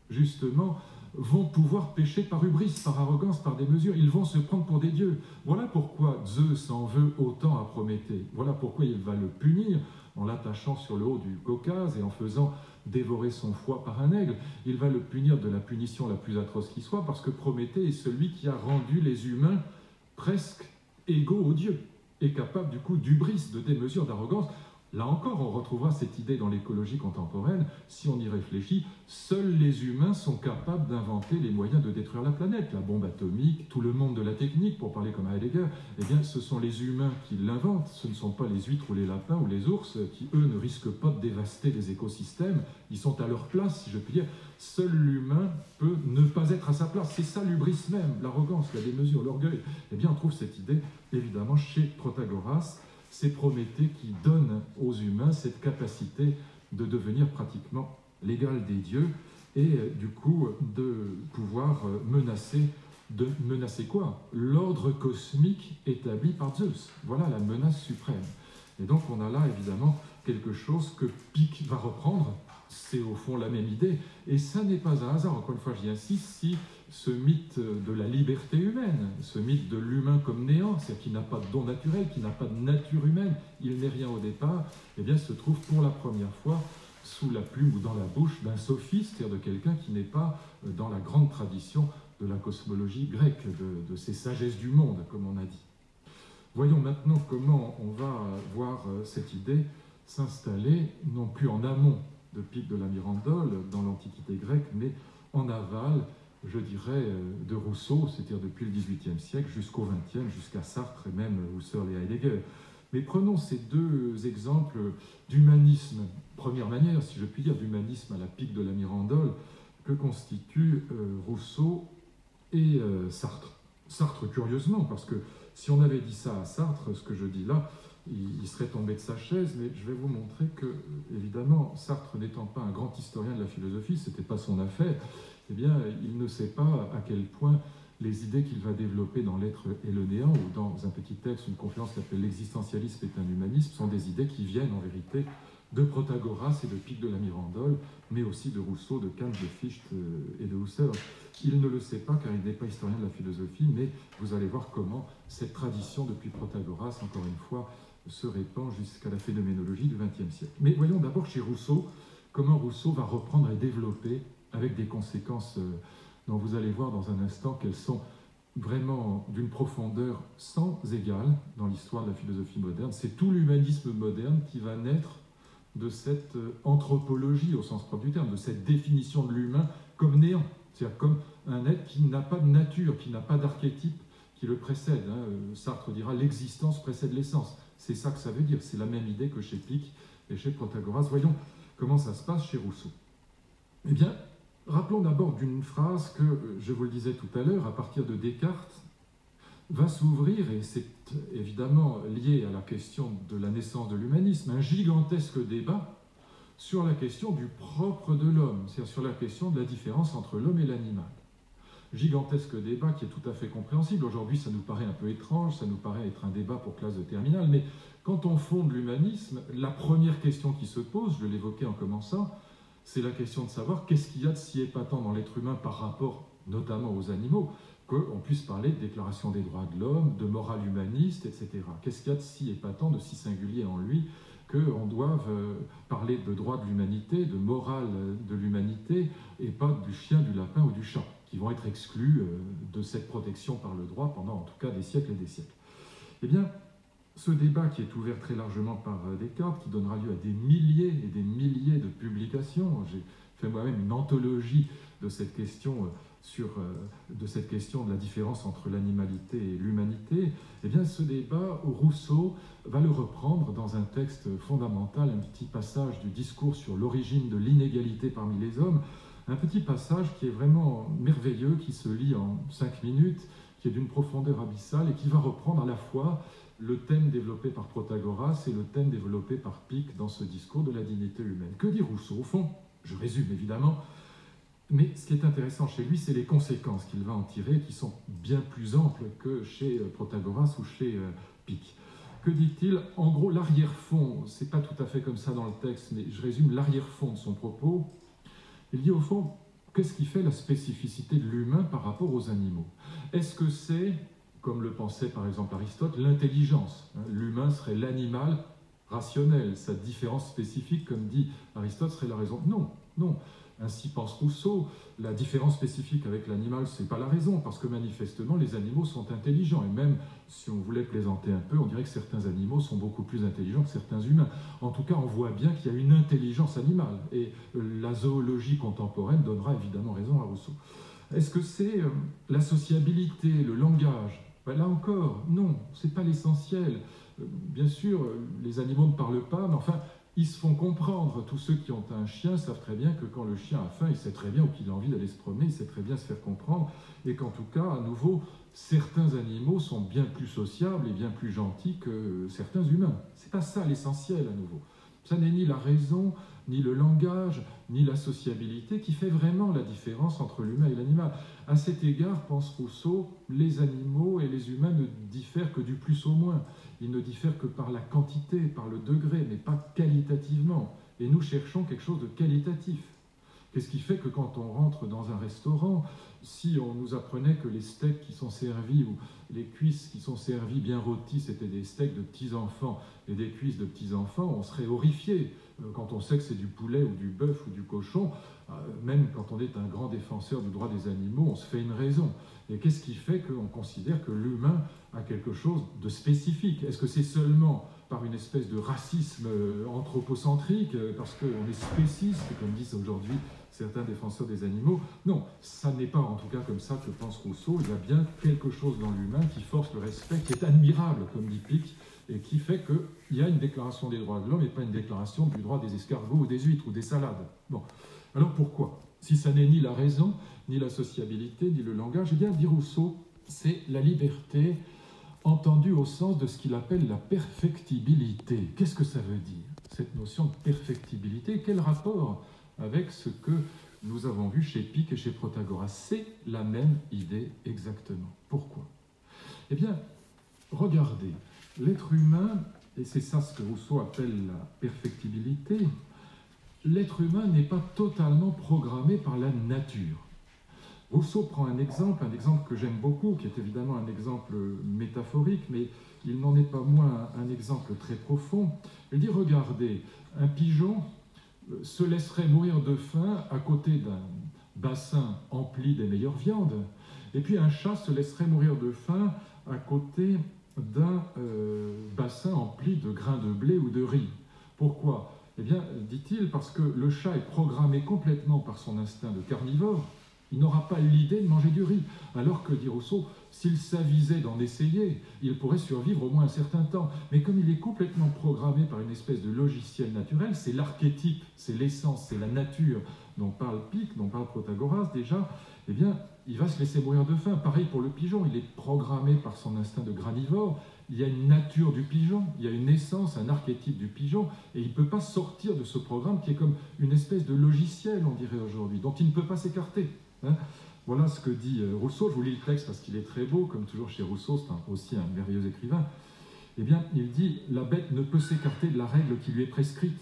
justement, vont pouvoir pécher par hubris, par arrogance, par démesure. Ils vont se prendre pour des dieux. Voilà pourquoi Zeus en veut autant à Prométhée. Voilà pourquoi il va le punir en l'attachant sur le haut du Caucase et en faisant dévorer son foie par un aigle. Il va le punir de la punition la plus atroce qui soit, parce que Prométhée est celui qui a rendu les humains presque égaux aux dieux, et capable du coup d'hubris, de démesure, d'arrogance. Là encore, on retrouvera cette idée dans l'écologie contemporaine. Si on y réfléchit, seuls les humains sont capables d'inventer les moyens de détruire la planète. La bombe atomique, tout le monde de la technique, pour parler comme Heidegger, eh bien, ce sont les humains qui l'inventent. Ce ne sont pas les huîtres ou les lapins ou les ours qui, eux, ne risquent pas de dévaster les écosystèmes. Ils sont à leur place, si je puis dire. Seul l'humain peut ne pas être à sa place. C'est ça l'hubris même, l'arrogance, la démesure, l'orgueil. Eh bien, on trouve cette idée, évidemment, chez Protagoras. C'est Prométhée qui donne aux humains cette capacité de devenir pratiquement l'égal des dieux et du coup de pouvoir menacer quoi? L'ordre cosmique établi par Zeus. Voilà la menace suprême. Et donc on a là évidemment quelque chose que Picque va reprendre. C'est au fond la même idée. Et ça n'est pas un hasard, encore une fois j'y insiste, si ce mythe de la liberté humaine, ce mythe de l'humain comme néant, c'est-à-dire qui n'a pas de don naturel, qui n'a pas de nature humaine, il n'est rien au départ, eh bien se trouve pour la première fois sous la plume ou dans la bouche d'un sophiste, c'est-à-dire de quelqu'un qui n'est pas dans la grande tradition de la cosmologie grecque, de ces sagesses du monde, comme on a dit. Voyons maintenant comment on va voir cette idée s'installer, non plus en amont de Picque de la Mirandole dans l'Antiquité grecque, mais en aval, je dirais, de Rousseau, c'est-à-dire depuis le XVIIIe siècle jusqu'au XXe, jusqu'à Sartre et même Husserl et Heidegger. Mais prenons ces deux exemples d'humanisme, première manière, si je puis dire, d'humanisme à la Picque de la Mirandole, que constituent Rousseau et Sartre. Sartre, curieusement, parce que si on avait dit ça à Sartre, ce que je dis là, il serait tombé de sa chaise, mais je vais vous montrer que, évidemment, Sartre n'étant pas un grand historien de la philosophie, ce n'était pas son affaire, eh bien, il ne sait pas à quel point les idées qu'il va développer dans L'être et le néant, ou dans un petit texte, une conférence qui s'appelle L'existentialisme est un humanisme, sont des idées qui viennent en vérité de Protagoras et de Picque de la Mirandole, mais aussi de Rousseau, de Kant, de Fichte et de Husserl. Il ne le sait pas car il n'est pas historien de la philosophie, mais vous allez voir comment cette tradition depuis Protagoras, encore une fois, se répand jusqu'à la phénoménologie du XXe siècle. Mais voyons d'abord chez Rousseau, comment Rousseau va reprendre et développer, avec des conséquences dont vous allez voir dans un instant qu'elles sont vraiment d'une profondeur sans égale dans l'histoire de la philosophie moderne. C'est tout l'humanisme moderne qui va naître de cette anthropologie au sens propre du terme, de cette définition de l'humain comme néant, c'est-à-dire comme un être qui n'a pas de nature, qui n'a pas d'archétype qui le précède. Sartre dira l'existence précède l'essence. C'est ça que ça veut dire, c'est la même idée que chez Picque et chez Protagoras. Voyons comment ça se passe chez Rousseau. Eh bien, rappelons d'abord d'une phrase que, je vous le disais tout à l'heure, à partir de Descartes, va s'ouvrir, et c'est évidemment lié à la question de la naissance de l'humanisme, un gigantesque débat sur la question du propre de l'homme, c'est-à-dire sur la question de la différence entre l'homme et l'animal. Gigantesque débat qui est tout à fait compréhensible. Aujourd'hui, ça nous paraît un peu étrange, ça nous paraît être un débat pour classe de terminale, mais quand on fonde l'humanisme, la première question qui se pose, je l'évoquais en commençant, c'est la question de savoir qu'est-ce qu'il y a de si épatant dans l'être humain par rapport notamment aux animaux, qu'on puisse parler de déclaration des droits de l'homme, de morale humaniste, etc. Qu'est-ce qu'il y a de si épatant, de si singulier en lui, qu'on doive parler de droits de l'humanité, de morale de l'humanité, et pas du chien, du lapin ou du chat, qui vont être exclus de cette protection par le droit pendant en tout cas des siècles et des siècles. Eh bien, ce débat qui est ouvert très largement par Descartes, qui donnera lieu à des milliers et des milliers de publications, j'ai fait moi-même une anthologie de cette question de la différence entre l'animalité et l'humanité, eh bien ce débat, Rousseau va le reprendre dans un texte fondamental, un petit passage du discours sur l'origine de l'inégalité parmi les hommes, un petit passage qui est vraiment merveilleux, qui se lit en 5 minutes, qui est d'une profondeur abyssale et qui va reprendre à la fois le thème développé par Protagoras et le thème développé par Picque dans ce discours de la dignité humaine. Que dit Rousseau? Au fond, je résume évidemment, mais ce qui est intéressant chez lui, c'est les conséquences qu'il va en tirer, qui sont bien plus amples que chez Protagoras ou chez Picque. Que dit-il? En gros, l'arrière-fond, c'est pas tout à fait comme ça dans le texte, mais je résume l'arrière-fond de son propos. Il dit au fond, qu'est-ce qui fait la spécificité de l'humain par rapport aux animaux? Est-ce que c'est, comme le pensait par exemple Aristote, l'intelligence? L'humain serait l'animal rationnel, sa différence spécifique, comme dit Aristote, serait la raison? Non, non. Ainsi pense Rousseau, la différence spécifique avec l'animal, ce n'est pas la raison, parce que manifestement, les animaux sont intelligents. Et même, si on voulait plaisanter un peu, on dirait que certains animaux sont beaucoup plus intelligents que certains humains. En tout cas, on voit bien qu'il y a une intelligence animale. Et la zoologie contemporaine donnera évidemment raison à Rousseau. Est-ce que c'est la sociabilité, le langage? Ben là encore, non, ce n'est pas l'essentiel. Bien sûr, les animaux ne parlent pas, mais enfin, ils se font comprendre. Tous ceux qui ont un chien savent très bien que quand le chien a faim, il sait très bien, ou qu'il a envie d'aller se promener, il sait très bien se faire comprendre, et qu'en tout cas, à nouveau, certains animaux sont bien plus sociables et bien plus gentils que certains humains. C'est pas ça l'essentiel, à nouveau. Ça n'est ni la raison, ni le langage, ni la sociabilité qui fait vraiment la différence entre l'humain et l'animal. À cet égard, pense Rousseau, les animaux et les humains ne diffèrent que du plus au moins. Ils ne diffèrent que par la quantité, par le degré, mais pas qualitativement. Et nous cherchons quelque chose de qualitatif. Qu'est-ce qui fait que quand on rentre dans un restaurant, si on nous apprenait que les steaks qui sont servis ou les cuisses qui sont servies bien rôties, c'était des steaks de petits-enfants et des cuisses de petits-enfants, on serait horrifié. Quand on sait que c'est du poulet ou du bœuf ou du cochon, même quand on est un grand défenseur du droit des animaux, on se fait une raison. Et qu'est-ce qui fait qu'on considère que l'humain a quelque chose de spécifique? Est-ce que c'est seulement par une espèce de racisme anthropocentrique, parce qu'on est spéciste, comme disent aujourd'hui certains défenseurs des animaux? Non, ça n'est pas en tout cas comme ça que pense Rousseau. Il y a bien quelque chose dans l'humain qui force le respect, qui est admirable, comme dit Pic, et qui fait qu'il y a une déclaration des droits de l'homme et pas une déclaration du droit des escargots ou des huîtres ou des salades. Bon, alors pourquoi? Si ça n'est ni la raison, ni la sociabilité, ni le langage, eh bien, dit Rousseau, c'est la liberté entendue au sens de ce qu'il appelle la perfectibilité. Qu'est-ce que ça veut dire, cette notion de perfectibilité? Quel rapport avec ce que nous avons vu chez Pic et chez Protagoras? C'est la même idée exactement. Pourquoi? Eh bien, regardez, l'être humain, et c'est ça ce que Rousseau appelle la perfectibilité, l'être humain n'est pas totalement programmé par la nature. Rousseau prend un exemple que j'aime beaucoup, qui est évidemment un exemple métaphorique, mais il n'en est pas moins un exemple très profond. Il dit, regardez, un pigeon se laisserait mourir de faim à côté d'un bassin empli des meilleures viandes, et puis un chat se laisserait mourir de faim à côté d'un bassin empli de grains de blé ou de riz. Pourquoi? Eh bien, dit-il, parce que le chat est programmé complètement par son instinct de carnivore. Il n'aura pas l'idée de manger du riz. Alors que, dit Rousseau, s'il s'avisait d'en essayer, il pourrait survivre au moins un certain temps. Mais comme il est complètement programmé par une espèce de logiciel naturel, c'est l'archétype, c'est l'essence, c'est la nature dont parle Pic, dont parle Protagoras déjà, eh bien, il va se laisser mourir de faim. Pareil pour le pigeon, il est programmé par son instinct de granivore. Il y a une nature du pigeon, il y a une essence, un archétype du pigeon, et il ne peut pas sortir de ce programme qui est comme une espèce de logiciel, on dirait aujourd'hui, dont il ne peut pas s'écarter. Voilà ce que dit Rousseau. Je vous lis le texte parce qu'il est très beau, comme toujours chez Rousseau, c'est aussi un merveilleux écrivain. Eh bien, il dit « La bête ne peut s'écarter de la règle qui lui est prescrite,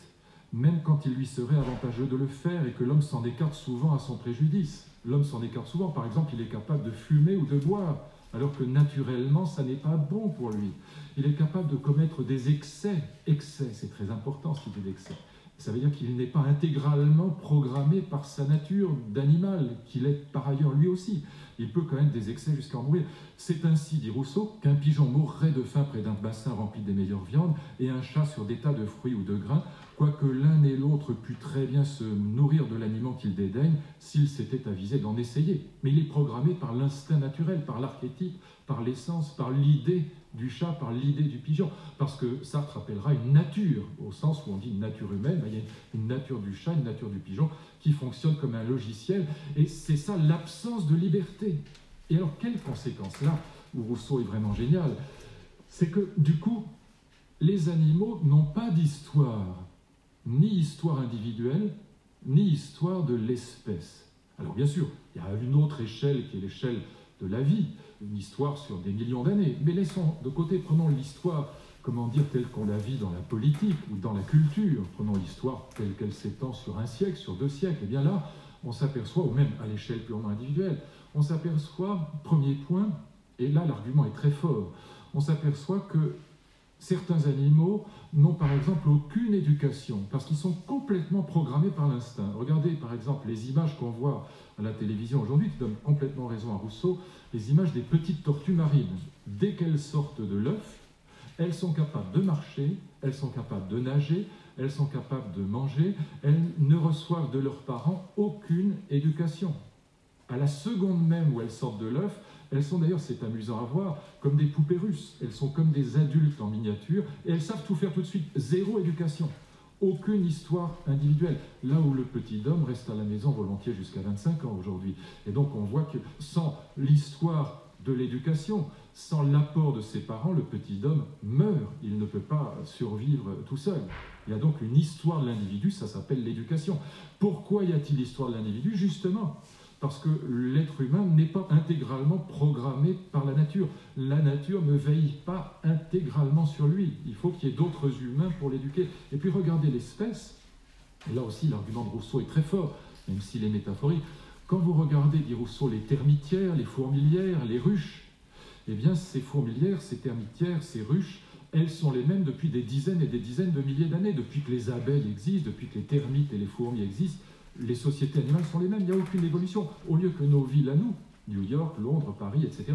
même quand il lui serait avantageux de le faire et que l'homme s'en écarte souvent à son préjudice. L'homme s'en écarte souvent, par exemple, il est capable de fumer ou de boire, alors que naturellement, ça n'est pas bon pour lui. Il est capable de commettre des excès. Excès, c'est très important, cette idée d'excès. Ça veut dire qu'il n'est pas intégralement programmé par sa nature d'animal, qu'il est par ailleurs lui aussi. Il peut commettre des excès jusqu'à en mourir. C'est ainsi, dit Rousseau, qu'un pigeon mourrait de faim près d'un bassin rempli des meilleures viandes et un chat sur des tas de fruits ou de grains, quoique l'un et l'autre pût très bien se nourrir de l'aliment qu'il dédaigne s'il s'était avisé d'en essayer. Mais il est programmé par l'instinct naturel, par l'archétype, par l'essence, par l'idée du chat, par l'idée du pigeon. Parce que Sartre appellera une nature, au sens où on dit une nature humaine, il y a une nature du chat, une nature du pigeon, qui fonctionne comme un logiciel. Et c'est ça l'absence de liberté. Et alors, quelle conséquence là, où Rousseau est vraiment génial, c'est que, du coup, les animaux n'ont pas d'histoire, ni histoire individuelle, ni histoire de l'espèce. Alors, bien sûr, il y a une autre échelle qui est l'échelle de la vie, une histoire sur des millions d'années. Mais laissons de côté, prenons l'histoire, comment dire, telle qu'on la vit dans la politique ou dans la culture. Prenons l'histoire telle qu'elle s'étend sur un siècle, sur 2 siècles. Et bien là, on s'aperçoit, ou même à l'échelle purement individuelle, on s'aperçoit, premier point, et là l'argument est très fort, on s'aperçoit que certains animaux n'ont par exemple aucune éducation, parce qu'ils sont complètement programmés par l'instinct. Regardez par exemple les images qu'on voit à la télévision aujourd'hui, qui donnent complètement raison à Rousseau, les images des petites tortues marines. Dès qu'elles sortent de l'œuf, elles sont capables de marcher, elles sont capables de nager, elles sont capables de manger, elles ne reçoivent de leurs parents aucune éducation. À la seconde même où elles sortent de l'œuf, elles sont d'ailleurs, c'est amusant à voir, comme des poupées russes. Elles sont comme des adultes en miniature et elles savent tout faire tout de suite. Zéro éducation. Aucune histoire individuelle. Là où le petit homme reste à la maison volontiers jusqu'à 25 ans aujourd'hui. Et donc on voit que sans l'histoire de l'éducation, sans l'apport de ses parents, le petit homme meurt. Il ne peut pas survivre tout seul. Il y a donc une histoire de l'individu, ça s'appelle l'éducation. Pourquoi y a-t-il l'histoire de l'individu? Justement, parce que l'être humain n'est pas intégralement programmé par la nature. La nature ne veille pas intégralement sur lui. Il faut qu'il y ait d'autres humains pour l'éduquer. Et puis regardez l'espèce, et là aussi l'argument de Rousseau est très fort, même s'il est métaphorique. Quand vous regardez, dit Rousseau, les termitières, les fourmilières, les ruches, eh bien ces fourmilières, ces termitières, ces ruches, elles sont les mêmes depuis des dizaines et des dizaines de milliers d'années, depuis que les abeilles existent, depuis que les termites et les fourmis existent. Les sociétés animales sont les mêmes, il n'y a aucune évolution. Au lieu que nos villes à nous, New York, Londres, Paris, etc.,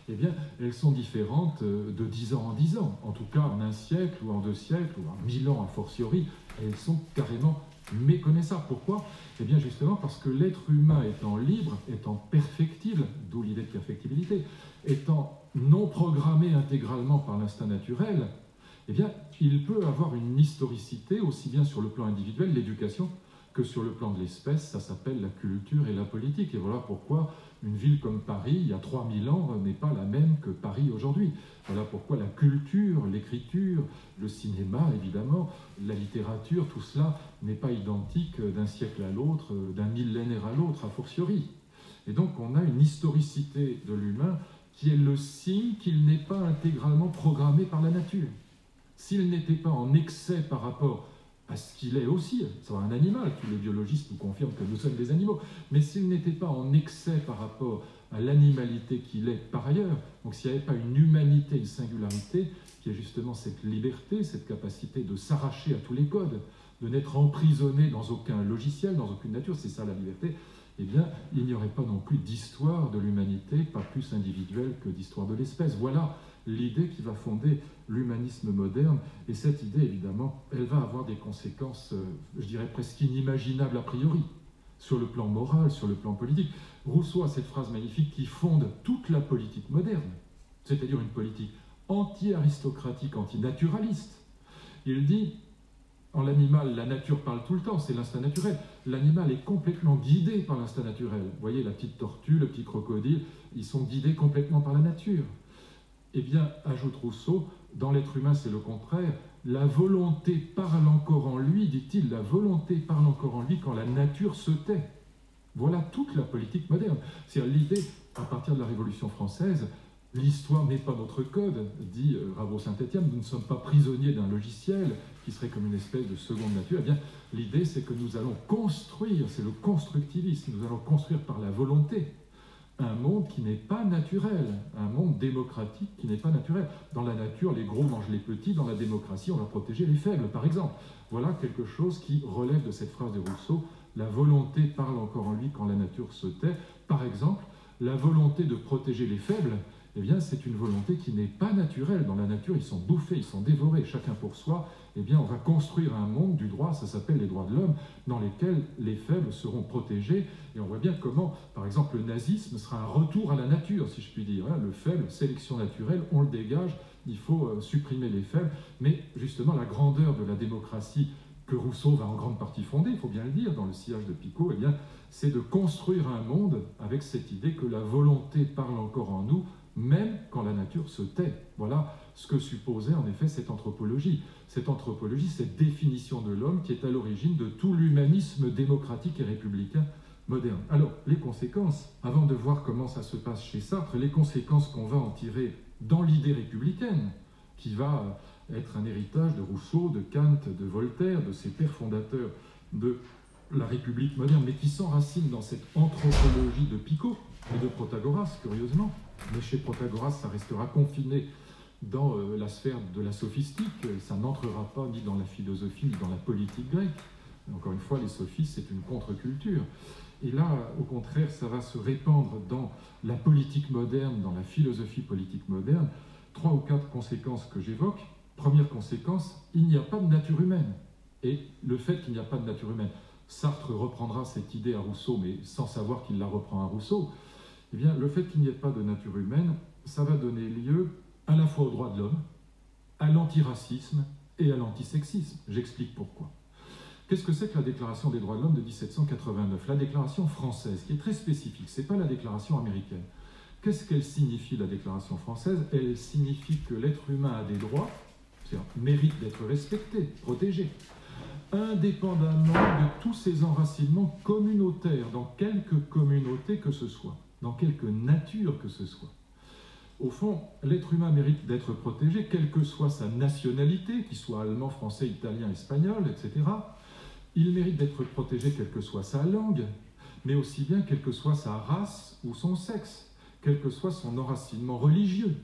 eh bien, elles sont différentes de 10 ans en 10 ans. En tout cas, en un siècle, ou en 2 siècles, ou en 1000 ans a fortiori, elles sont carrément méconnaissables. Pourquoi? Eh bien, justement, parce que l'être humain étant libre, étant perfectible, d'où l'idée de perfectibilité, étant non programmé intégralement par l'instinct naturel, eh bien, il peut avoir une historicité, aussi bien sur le plan individuel, l'éducation, que sur le plan de l'espèce, ça s'appelle la culture et la politique. Et voilà pourquoi une ville comme Paris, il y a 3000 ans, n'est pas la même que Paris aujourd'hui. Voilà pourquoi la culture, l'écriture, le cinéma, évidemment, la littérature, tout cela n'est pas identique d'un siècle à l'autre, d'un millénaire à l'autre, a fortiori. Et donc on a une historicité de l'humain qui est le signe qu'il n'est pas intégralement programmé par la nature. S'il n'était pas en excès par rapport à ce qu'il est aussi, c'est un animal, tous les biologistes nous confirment que nous sommes des animaux, mais s'il n'était pas en excès par rapport à l'animalité qu'il est par ailleurs, donc s'il n'y avait pas une humanité, une singularité, qui est justement cette liberté, cette capacité de s'arracher à tous les codes, de n'être emprisonné dans aucun logiciel, dans aucune nature, c'est ça la liberté, eh bien, il n'y aurait pas non plus d'histoire de l'humanité, pas plus individuelle que d'histoire de l'espèce. Voilà l'idée qui va fonder l'humanisme moderne, et cette idée, évidemment, elle va avoir des conséquences, je dirais presque inimaginables a priori, sur le plan moral, sur le plan politique. Rousseau a cette phrase magnifique qui fonde toute la politique moderne, c'est-à-dire une politique anti-aristocratique, anti-naturaliste. Il dit, en l'animal, la nature parle tout le temps, c'est l'instinct naturel. L'animal est complètement guidé par l'instinct naturel. Vous voyez, la petite tortue, le petit crocodile, ils sont guidés complètement par la nature. Eh bien, ajoute Rousseau, dans l'être humain, c'est le contraire. La volonté parle encore en lui, dit-il, la volonté parle encore en lui quand la nature se tait. Voilà toute la politique moderne. C'est-à-dire l'idée, à partir de la Révolution française, l'histoire n'est pas notre code, dit Rabot-Saint-Étienne, nous ne sommes pas prisonniers d'un logiciel qui serait comme une espèce de seconde nature. Eh bien, l'idée, c'est que nous allons construire, c'est le constructivisme, nous allons construire par la volonté un monde qui n'est pas naturel, un monde démocratique qui n'est pas naturel. Dans la nature, les gros mangent les petits, dans la démocratie, on va protéger les faibles, par exemple. Voilà quelque chose qui relève de cette phrase de Rousseau, la volonté parle encore en lui quand la nature se tait. Par exemple, la volonté de protéger les faibles, eh bien, c'est une volonté qui n'est pas naturelle. Dans la nature, ils sont bouffés, ils sont dévorés, chacun pour soi. Eh bien, on va construire un monde du droit, ça s'appelle les droits de l'homme, dans lesquels les faibles seront protégés. Et on voit bien comment, par exemple, le nazisme sera un retour à la nature, si je puis dire. Le faible, sélection naturelle, on le dégage, il faut supprimer les faibles. Mais justement, la grandeur de la démocratie que Rousseau va en grande partie fonder, il faut bien le dire, dans le sillage de Picot, eh bien, c'est de construire un monde avec cette idée que la volonté parle encore en nous, même quand la nature se tait. Voilà ce que supposait en effet cette anthropologie. Cette anthropologie, cette définition de l'homme qui est à l'origine de tout l'humanisme démocratique et républicain moderne. Alors, les conséquences, avant de voir comment ça se passe chez Sartre, les conséquences qu'on va en tirer dans l'idée républicaine, qui va être un héritage de Rousseau, de Kant, de Voltaire, de ces pères fondateurs de la République moderne, mais qui s'enracine dans cette anthropologie de Pico et de Protagoras, curieusement. Mais chez Protagoras, ça restera confiné dans la sphère de la sophistique, ça n'entrera pas ni dans la philosophie ni dans la politique grecque. Encore une fois, les sophistes, c'est une contre-culture. Et là, au contraire, ça va se répandre dans la politique moderne, dans la philosophie politique moderne. 3 ou 4 conséquences que j'évoque. Première conséquence, il n'y a pas de nature humaine. Et le fait qu'il n'y a pas de nature humaine, Sartre reprendra cette idée à Rousseau, mais sans savoir qu'il la reprend à Rousseau. Eh bien, le fait qu'il n'y ait pas de nature humaine, ça va donner lieu à la fois aux droits de l'homme, à l'antiracisme et à l'antisexisme. J'explique pourquoi. Qu'est-ce que c'est que la Déclaration des droits de l'homme de 1789? La déclaration française, qui est très spécifique, ce n'est pas la déclaration américaine. Qu'est-ce qu'elle signifie, la déclaration française? Elle signifie que l'être humain a des droits, c'est-à-dire mérite d'être respecté, protégé, indépendamment de tous ses enracinements communautaires, dans quelque communauté que ce soit, dans quelque nature que ce soit. Au fond, l'être humain mérite d'être protégé, quelle que soit sa nationalité, qu'il soit allemand, français, italien, espagnol, etc. Il mérite d'être protégé, quelle que soit sa langue, mais aussi bien quelle que soit sa race ou son sexe, quel que soit son enracinement religieux.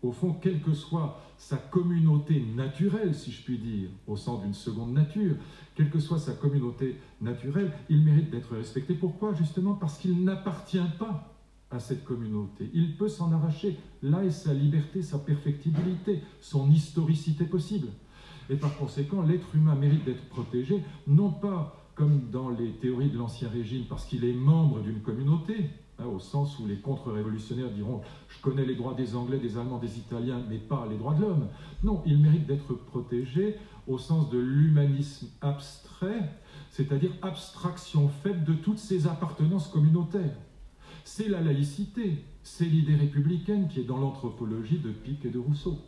Au fond, quelle que soit sa communauté naturelle, si je puis dire, au sens d'une seconde nature, quelle que soit sa communauté naturelle, il mérite d'être respecté. Pourquoi? Justement parce qu'il n'appartient pas à cette communauté. Il peut s'en arracher. Là est sa liberté, sa perfectibilité, son historicité possible. Et par conséquent, l'être humain mérite d'être protégé, non pas comme dans les théories de l'Ancien Régime, parce qu'il est membre d'une communauté, au sens où les contre-révolutionnaires diront « je connais les droits des Anglais, des Allemands, des Italiens, mais pas les droits de l'homme ». Non, il mérite d'être protégé au sens de l'humanisme abstrait, c'est-à-dire abstraction faite de toutes ses appartenances communautaires. C'est la laïcité, c'est l'idée républicaine qui est dans l'anthropologie de Pic et de Rousseau.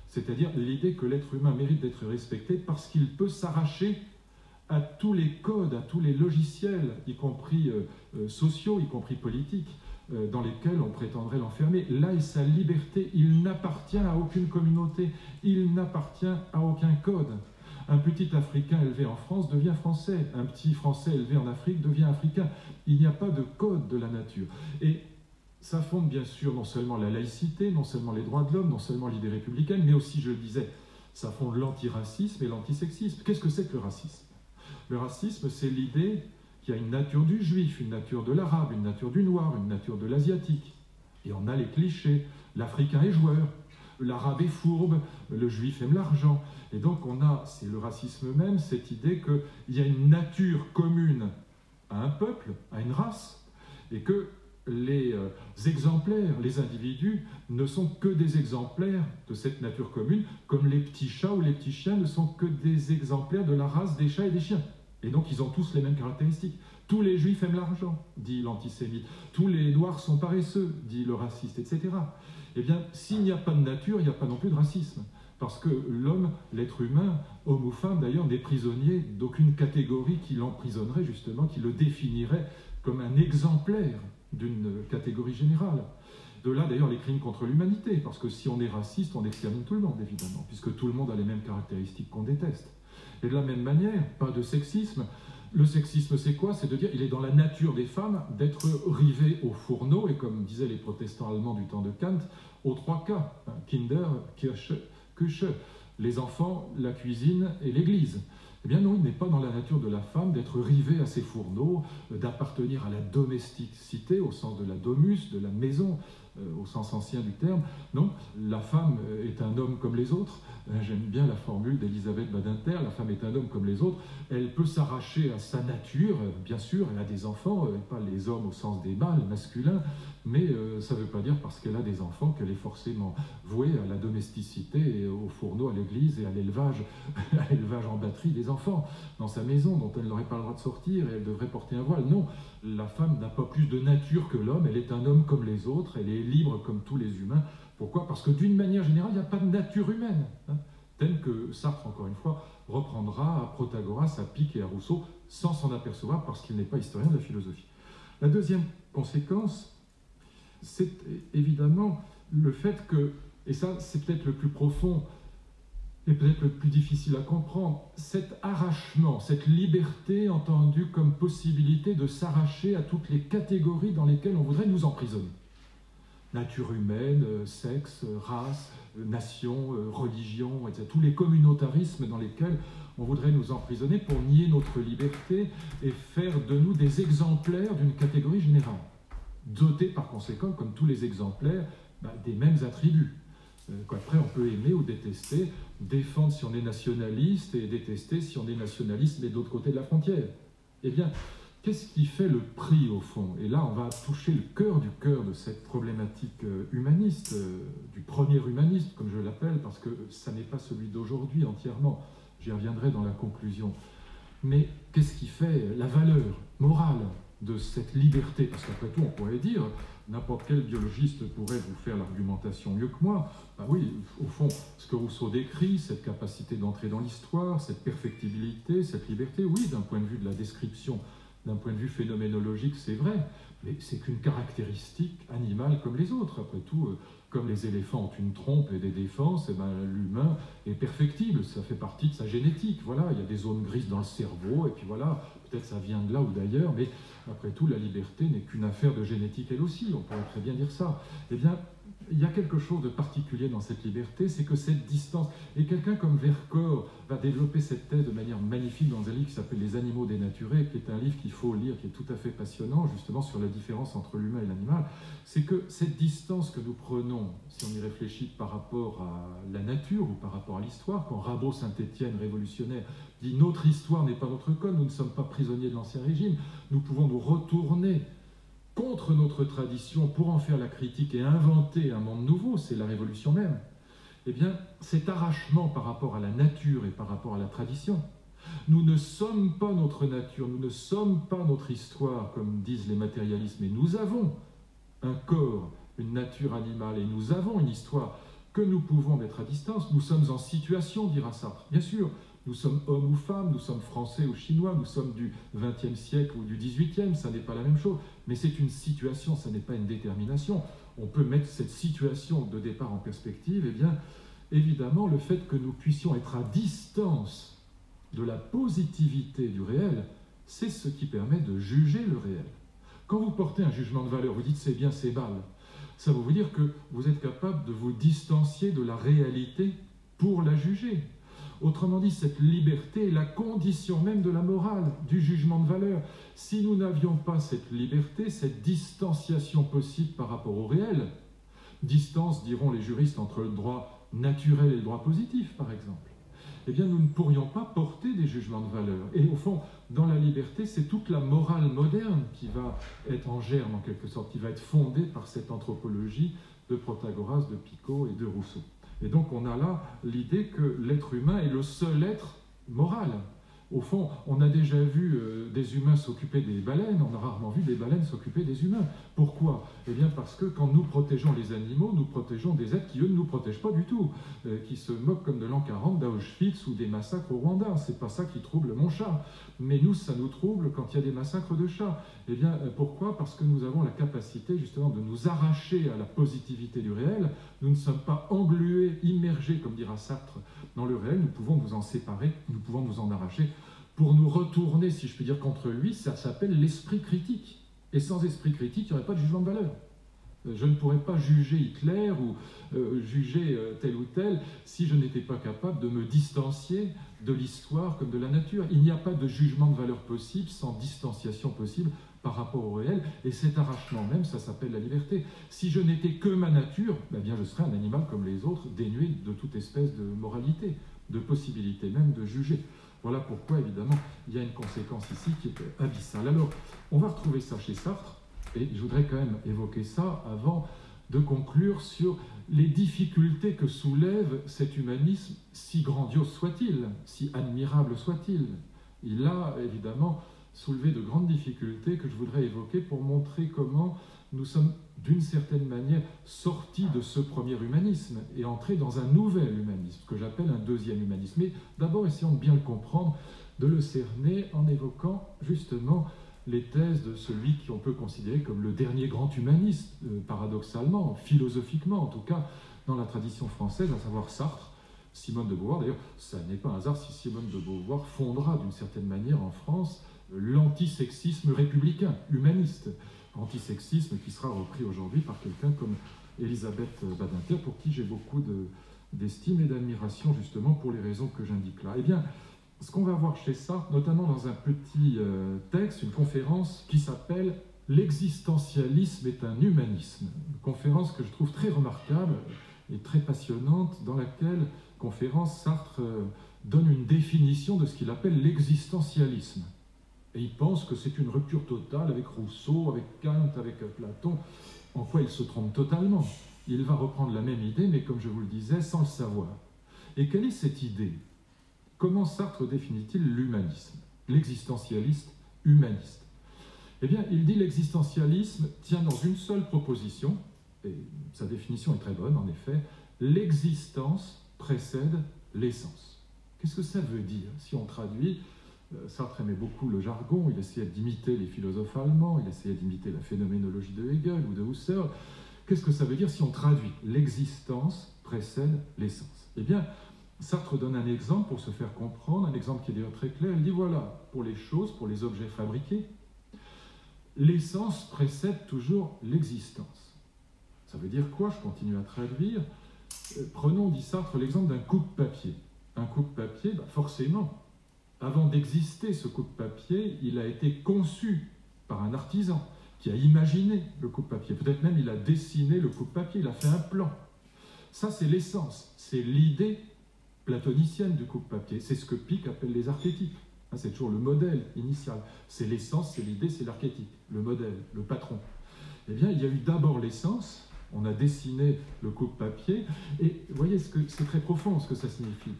C'est-à-dire l'idée que l'être humain mérite d'être respecté parce qu'il peut s'arracher à tous les codes, à tous les logiciels, y compris sociaux, y compris politiques, dans lesquels on prétendrait l'enfermer. Là est sa liberté, il n'appartient à aucune communauté, il n'appartient à aucun code. Un petit Africain élevé en France devient français, un petit Français élevé en Afrique devient africain. Il n'y a pas de code de la nature. Et ça fonde bien sûr non seulement la laïcité, non seulement les droits de l'homme, non seulement l'idée républicaine, mais aussi, je le disais, ça fonde l'antiracisme et l'antisexisme. Qu'est-ce que c'est que le racisme? Le racisme, c'est l'idée qu'il y a une nature du juif, une nature de l'arabe, une nature du noir, une nature de l'asiatique. Et on a les clichés. L'Africain est joueur, l'arabe est fourbe, le juif aime l'argent. Et donc on a, c'est le racisme même, cette idée qu'il y a une nature commune à un peuple, à une race, et que les exemplaires, les individus, ne sont que des exemplaires de cette nature commune, comme les petits chats ou les petits chiens ne sont que des exemplaires de la race des chats et des chiens. Et donc ils ont tous les mêmes caractéristiques. Tous les juifs aiment l'argent, dit l'antisémite. Tous les noirs sont paresseux, dit le raciste, etc. Eh bien, s'il n'y a pas de nature, il n'y a pas non plus de racisme. Parce que l'homme, l'être humain, homme ou femme d'ailleurs, n'est prisonnier d'aucune catégorie qui l'emprisonnerait justement, qui le définirait comme un exemplaire d'une catégorie générale. De là d'ailleurs les crimes contre l'humanité, parce que si on est raciste, on extermine tout le monde évidemment, puisque tout le monde a les mêmes caractéristiques qu'on déteste. Et de la même manière, pas de sexisme. Le sexisme, c'est quoi? C'est de dire qu'il est dans la nature des femmes d'être rivées au fourneau, et comme disaient les protestants allemands du temps de Kant, aux 3 cas, Kinder, Kirche, Küche, les enfants, la cuisine et l'église. Eh bien non, il n'est pas dans la nature de la femme d'être rivée à ses fourneaux, d'appartenir à la domesticité au sens de la domus, de la maison, au sens ancien du terme. Non, la femme est un homme comme les autres. J'aime bien la formule d'Elisabeth Badinter, la femme est un homme comme les autres. Elle peut s'arracher à sa nature, bien sûr, elle a des enfants, et pas les hommes au sens des mâles masculins, mais ça ne veut pas dire parce qu'elle a des enfants qu'elle est forcément vouée à la domesticité, et au fourneau, à l'église et à l'élevage en batterie des enfants dans sa maison, dont elle n'aurait pas le droit de sortir et elle devrait porter un voile. Non, la femme n'a pas plus de nature que l'homme, elle est un homme comme les autres, elle est libre comme tous les humains. Pourquoi? Parce que d'une manière générale, il n'y a pas de nature humaine, tel que Sartre, encore une fois, reprendra à Protagoras, à Pic et à Rousseau, sans s'en apercevoir parce qu'il n'est pas historien de la philosophie. La deuxième conséquence, c'est évidemment le fait que, et ça c'est peut-être le plus profond, est peut-être le plus difficile à comprendre, cet arrachement, cette liberté entendue comme possibilité de s'arracher à toutes les catégories dans lesquelles on voudrait nous emprisonner. Nature humaine, sexe, race, nation, religion, etc. Tous les communautarismes dans lesquels on voudrait nous emprisonner pour nier notre liberté et faire de nous des exemplaires d'une catégorie générale, dotés par conséquent, comme tous les exemplaires, des mêmes attributs. Après, on peut aimer ou détester, défendre si on est nationaliste et détester si on est nationaliste mais de l'autre côté de la frontière. Eh bien, qu'est-ce qui fait le prix au fond? Et là, on va toucher le cœur du cœur de cette problématique humaniste, du premier humanisme, comme je l'appelle, parce que ça n'est pas celui d'aujourd'hui entièrement. J'y reviendrai dans la conclusion. Mais qu'est-ce qui fait la valeur morale de cette liberté? Parce qu'après tout, on pourrait dire, n'importe quel biologiste pourrait vous faire l'argumentation mieux que moi. Oui, au fond, ce que Rousseau décrit, cette capacité d'entrer dans l'histoire, cette perfectibilité, cette liberté, oui, d'un point de vue de la description, d'un point de vue phénoménologique, c'est vrai, mais c'est qu'une caractéristique animale comme les autres. Après tout, comme les éléphants ont une trompe et des défenses, l'humain est perfectible, ça fait partie de sa génétique. Voilà, il y a des zones grises dans le cerveau, et puis voilà, peut-être ça vient de là ou d'ailleurs, mais après tout, la liberté n'est qu'une affaire de génétique elle aussi, on pourrait très bien dire ça. Eh bien, il y a quelque chose de particulier dans cette liberté, c'est que cette distance, et quelqu'un comme Vercors va développer cette thèse de manière magnifique dans un livre qui s'appelle Les animaux dénaturés, qui est un livre qu'il faut lire, qui est tout à fait passionnant, justement sur la différence entre l'humain et l'animal, c'est que cette distance que nous prenons, si on y réfléchit par rapport à la nature ou par rapport à l'histoire, quand Rabot Saint-Étienne, révolutionnaire, dit « notre histoire n'est pas notre code, nous ne sommes pas prisonniers de l'Ancien Régime, nous pouvons nous retourner contre notre tradition pour en faire la critique et inventer un monde nouveau, c'est la révolution même. » Eh bien, cet arrachement par rapport à la nature et par rapport à la tradition, nous ne sommes pas notre nature, nous ne sommes pas notre histoire, comme disent les matérialistes, mais nous avons un corps, une nature animale, et nous avons une histoire que nous pouvons mettre à distance. Nous sommes en situation, dira Sartre. Bien sûr, nous sommes hommes ou femmes, nous sommes français ou chinois, nous sommes du XXe siècle ou du XVIIIe, ça n'est pas la même chose. Mais c'est une situation, ça n'est pas une détermination. On peut mettre cette situation de départ en perspective. Eh bien, évidemment, le fait que nous puissions être à distance de la positivité du réel, c'est ce qui permet de juger le réel. Quand vous portez un jugement de valeur, vous dites c'est bien, c'est mal, ça veut dire que vous êtes capable de vous distancier de la réalité pour la juger. Autrement dit, cette liberté est la condition même de la morale, du jugement de valeur. Si nous n'avions pas cette liberté, cette distanciation possible par rapport au réel, distance, diront les juristes, entre le droit naturel et le droit positif, par exemple, eh bien nous ne pourrions pas porter des jugements de valeur. Et au fond, dans la liberté, c'est toute la morale moderne qui va être en germe, en quelque sorte, qui va être fondée par cette anthropologie de Protagoras, de Picot et de Rousseau. Et donc on a là l'idée que l'être humain est le seul être moral. Au fond, on a déjà vu des humains s'occuper des baleines, on a rarement vu des baleines s'occuper des humains. Pourquoi? Eh bien parce que quand nous protégeons les animaux, nous protégeons des êtres qui, eux, ne nous protègent pas du tout, qui se moquent comme de l'an 40 d'Auschwitz ou des massacres au Rwanda. C'est pas ça qui trouble mon chat. Mais nous, ça nous trouble quand il y a des massacres de chats. Eh bien, pourquoi? Parce que nous avons la capacité, justement, de nous arracher à la positivité du réel. Nous ne sommes pas englués, immergés, comme dira Sartre, dans le réel. Nous pouvons nous en séparer, nous pouvons nous en arracher pour nous retourner, si je puis dire, contre lui. Ça s'appelle l'esprit critique. Et sans esprit critique, il n'y aurait pas de jugement de valeur. Je ne pourrais pas juger Hitler ou juger tel ou tel si je n'étais pas capable de me distancier de l'histoire comme de la nature. Il n'y a pas de jugement de valeur possible sans distanciation possible par rapport au réel. Et cet arrachement même, ça s'appelle la liberté. Si je n'étais que ma nature, eh bien je serais un animal comme les autres, dénué de toute espèce de moralité, de possibilité même de juger. Voilà pourquoi, évidemment, il y a une conséquence ici qui est abyssale. Alors, on va retrouver ça chez Sartre, et je voudrais quand même évoquer ça avant de conclure sur les difficultés que soulève cet humanisme, si grandiose soit-il, si admirable soit-il. Il a, évidemment, soulevé de grandes difficultés que je voudrais évoquer pour montrer comment nous sommes, d'une certaine manière, sortis de ce premier humanisme et entrés dans un nouvel humanisme, que j'appelle un deuxième humanisme. Mais d'abord, essayons de bien le comprendre, de le cerner en évoquant justement les thèses de celui qu'on peut considérer comme le dernier grand humaniste, paradoxalement, philosophiquement en tout cas, dans la tradition française, à savoir Sartre. Simone de Beauvoir, d'ailleurs, ça n'est pas un hasard si Simone de Beauvoir fondera d'une certaine manière en France l'antisexisme républicain, humaniste. Antisexisme qui sera repris aujourd'hui par quelqu'un comme Elisabeth Badinter, pour qui j'ai beaucoup d'estime et d'admiration, justement, pour les raisons que j'indique là. Eh bien, ce qu'on va voir chez Sartre, notamment dans un petit texte, une conférence qui s'appelle « L'existentialisme est un humanisme », une conférence que je trouve très remarquable et très passionnante, dans laquelle conférence Sartre donne une définition de ce qu'il appelle l'existentialisme. Et il pense que c'est une rupture totale avec Rousseau, avec Kant, avec Platon, en quoi il se trompe totalement. Il va reprendre la même idée, mais comme je vous le disais, sans le savoir. Et quelle est cette idée? Comment Sartre définit-il l'humanisme, l'existentialiste humaniste? Eh bien, il dit l'existentialisme tient dans une seule proposition, et sa définition est très bonne en effet, l'existence précède l'essence. Qu'est-ce que ça veut dire si on traduit? Sartre aimait beaucoup le jargon, il essayait d'imiter les philosophes allemands, il essayait d'imiter la phénoménologie de Hegel ou de Husserl. Qu'est-ce que ça veut dire si on traduit? L'existence précède l'essence. Eh bien, Sartre donne un exemple pour se faire comprendre, un exemple qui est d'ailleurs très clair. Il dit voilà, pour les choses, pour les objets fabriqués, l'essence précède toujours l'existence. Ça veut dire quoi? Je continue à traduire. Prenons, dit Sartre, l'exemple d'un coupe-papier. Un coupe-papier, forcément, avant d'exister ce coupe-papier, il a été conçu par un artisan qui a imaginé le coupe-papier. Peut-être même il a dessiné le coupe-papier, il a fait un plan. Ça, c'est l'essence, c'est l'idée platonicienne du coupe-papier. C'est ce que Pic appelle les archétypes. C'est toujours le modèle initial. C'est l'essence, c'est l'idée, c'est l'archétype, le modèle, le patron. Eh bien, il y a eu d'abord l'essence, on a dessiné le coupe-papier, et vous voyez, c'est très profond ce que ça signifie.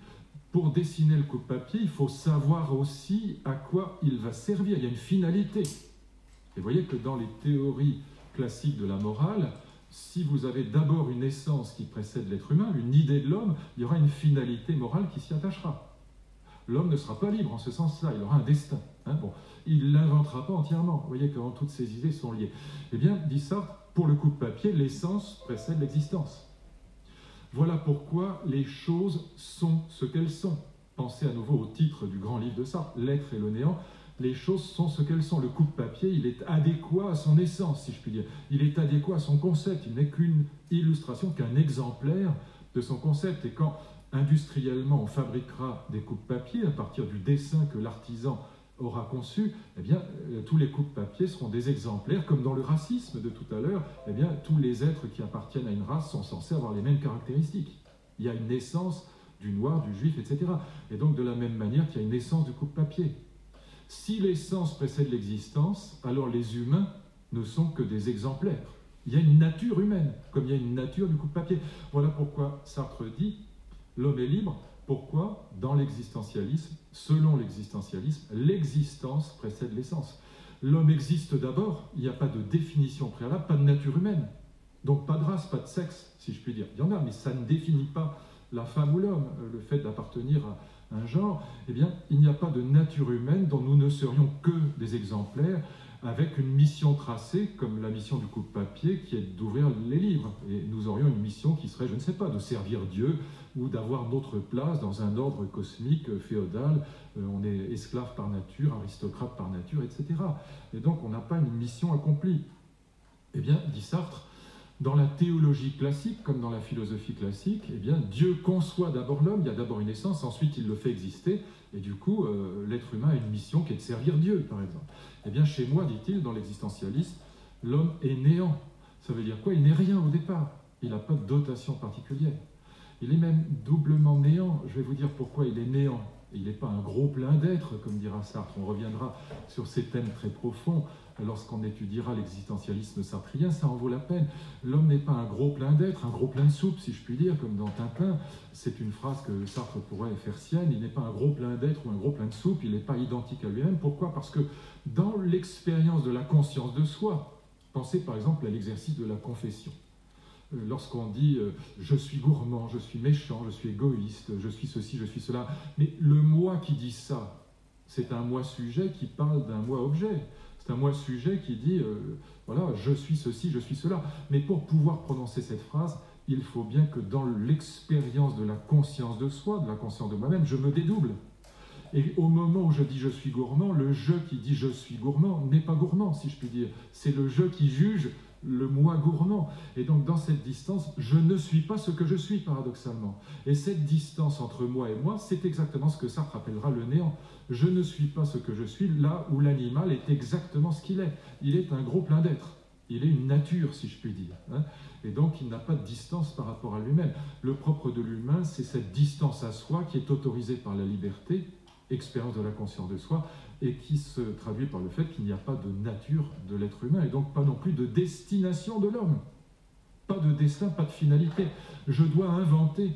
Pour dessiner le coupe-papier, il faut savoir aussi à quoi il va servir. Il y a une finalité. Et vous voyez que dans les théories classiques de la morale, si vous avez d'abord une essence qui précède l'être humain, une idée de l'homme, il y aura une finalité morale qui s'y attachera. L'homme ne sera pas libre en ce sens-là, il aura un destin. Bon, il ne l'inventera pas entièrement. Vous voyez comment toutes ces idées sont liées. Eh bien, dit Sartre, pour le coupe-papier, l'essence précède l'existence. Voilà pourquoi les choses sont ce qu'elles sont. Pensez à nouveau au titre du grand livre de Sartre, L'être et le néant. Les choses sont ce qu'elles sont. Le coupe-papier, il est adéquat à son essence, si je puis dire. Il est adéquat à son concept. Il n'est qu'une illustration, qu'un exemplaire de son concept. Et quand, industriellement, on fabriquera des coupe-papier à partir du dessin que l'artisan aura conçu, eh bien, tous les coupe-papier seront des exemplaires, comme dans le racisme de tout à l'heure, eh bien, tous les êtres qui appartiennent à une race sont censés avoir les mêmes caractéristiques. Il y a une naissance du noir, du juif, etc. Et donc, de la même manière qu'il y a une naissance du coupe-papier. Si l'essence précède l'existence, alors les humains ne sont que des exemplaires. Il y a une nature humaine, comme il y a une nature du coupe-papier. Voilà pourquoi Sartre dit « L'homme est libre ». Pourquoi, dans l'existentialisme, selon l'existentialisme, l'existence précède l'essence. L'homme existe d'abord, il n'y a pas de définition préalable, pas de nature humaine. Donc pas de race, pas de sexe, si je puis dire. Il y en a, mais ça ne définit pas la femme ou l'homme, le fait d'appartenir à un genre. Eh bien, il n'y a pas de nature humaine dont nous ne serions que des exemplaires, avec une mission tracée, comme la mission du coupe-papier, qui est d'ouvrir les livres. Et nous aurions une mission qui serait, je ne sais pas, de servir Dieu, ou d'avoir notre place dans un ordre cosmique, féodal. On est esclave par nature, aristocrate par nature, etc. Et donc, on n'a pas une mission accomplie. Eh bien, dit Sartre, dans la théologie classique, comme dans la philosophie classique, eh bien, Dieu conçoit d'abord l'homme, il y a d'abord une essence, ensuite il le fait exister, et du coup, l'être humain a une mission qui est de servir Dieu, par exemple. Eh bien, chez moi, dit-il, dans l'existentialisme, l'homme est néant. Ça veut dire quoi? Il n'est rien au départ. Il n'a pas de dotation particulière. Il est même doublement néant. Je vais vous dire pourquoi il est néant. Il n'est pas un gros plein d'être, comme dira Sartre. On reviendra sur ces thèmes très profonds lorsqu'on étudiera l'existentialisme sartrien, ça en vaut la peine. L'homme n'est pas un gros plein d'être, un gros plein de soupe, si je puis dire, comme dans Tintin. C'est une phrase que Sartre pourrait faire sienne. Il n'est pas un gros plein d'être ou un gros plein de soupe, il n'est pas identique à lui-même. Pourquoi? Parce que dans l'expérience de la conscience de soi, pensez par exemple à l'exercice de la confession. Lorsqu'on dit « je suis gourmand, je suis méchant, je suis égoïste, je suis ceci, je suis cela », mais le moi qui dit ça, c'est un moi sujet qui parle d'un moi objet. C'est un moi sujet qui dit voilà, je suis ceci, je suis cela. Mais pour pouvoir prononcer cette phrase, il faut bien que dans l'expérience de la conscience de soi, de la conscience de moi-même, je me dédouble. Et au moment où je dis je suis gourmand, le je qui dit je suis gourmand n'est pas gourmand, si je puis dire. C'est le je qui juge le moi gourmand. Et donc dans cette distance, je ne suis pas ce que je suis, paradoxalement. Et cette distance entre moi et moi, c'est exactement ce que Sartre rappellera le néant. Je ne suis pas ce que je suis, là où l'animal est exactement ce qu'il est. Il est un gros plein d'être. Il est une nature, si je puis dire. Et donc, il n'a pas de distance par rapport à lui-même. Le propre de l'humain, c'est cette distance à soi qui est autorisée par la liberté, expérience de la conscience de soi, et qui se traduit par le fait qu'il n'y a pas de nature de l'être humain, et donc pas non plus de destination de l'homme. Pas de destin, pas de finalité. Je dois inventer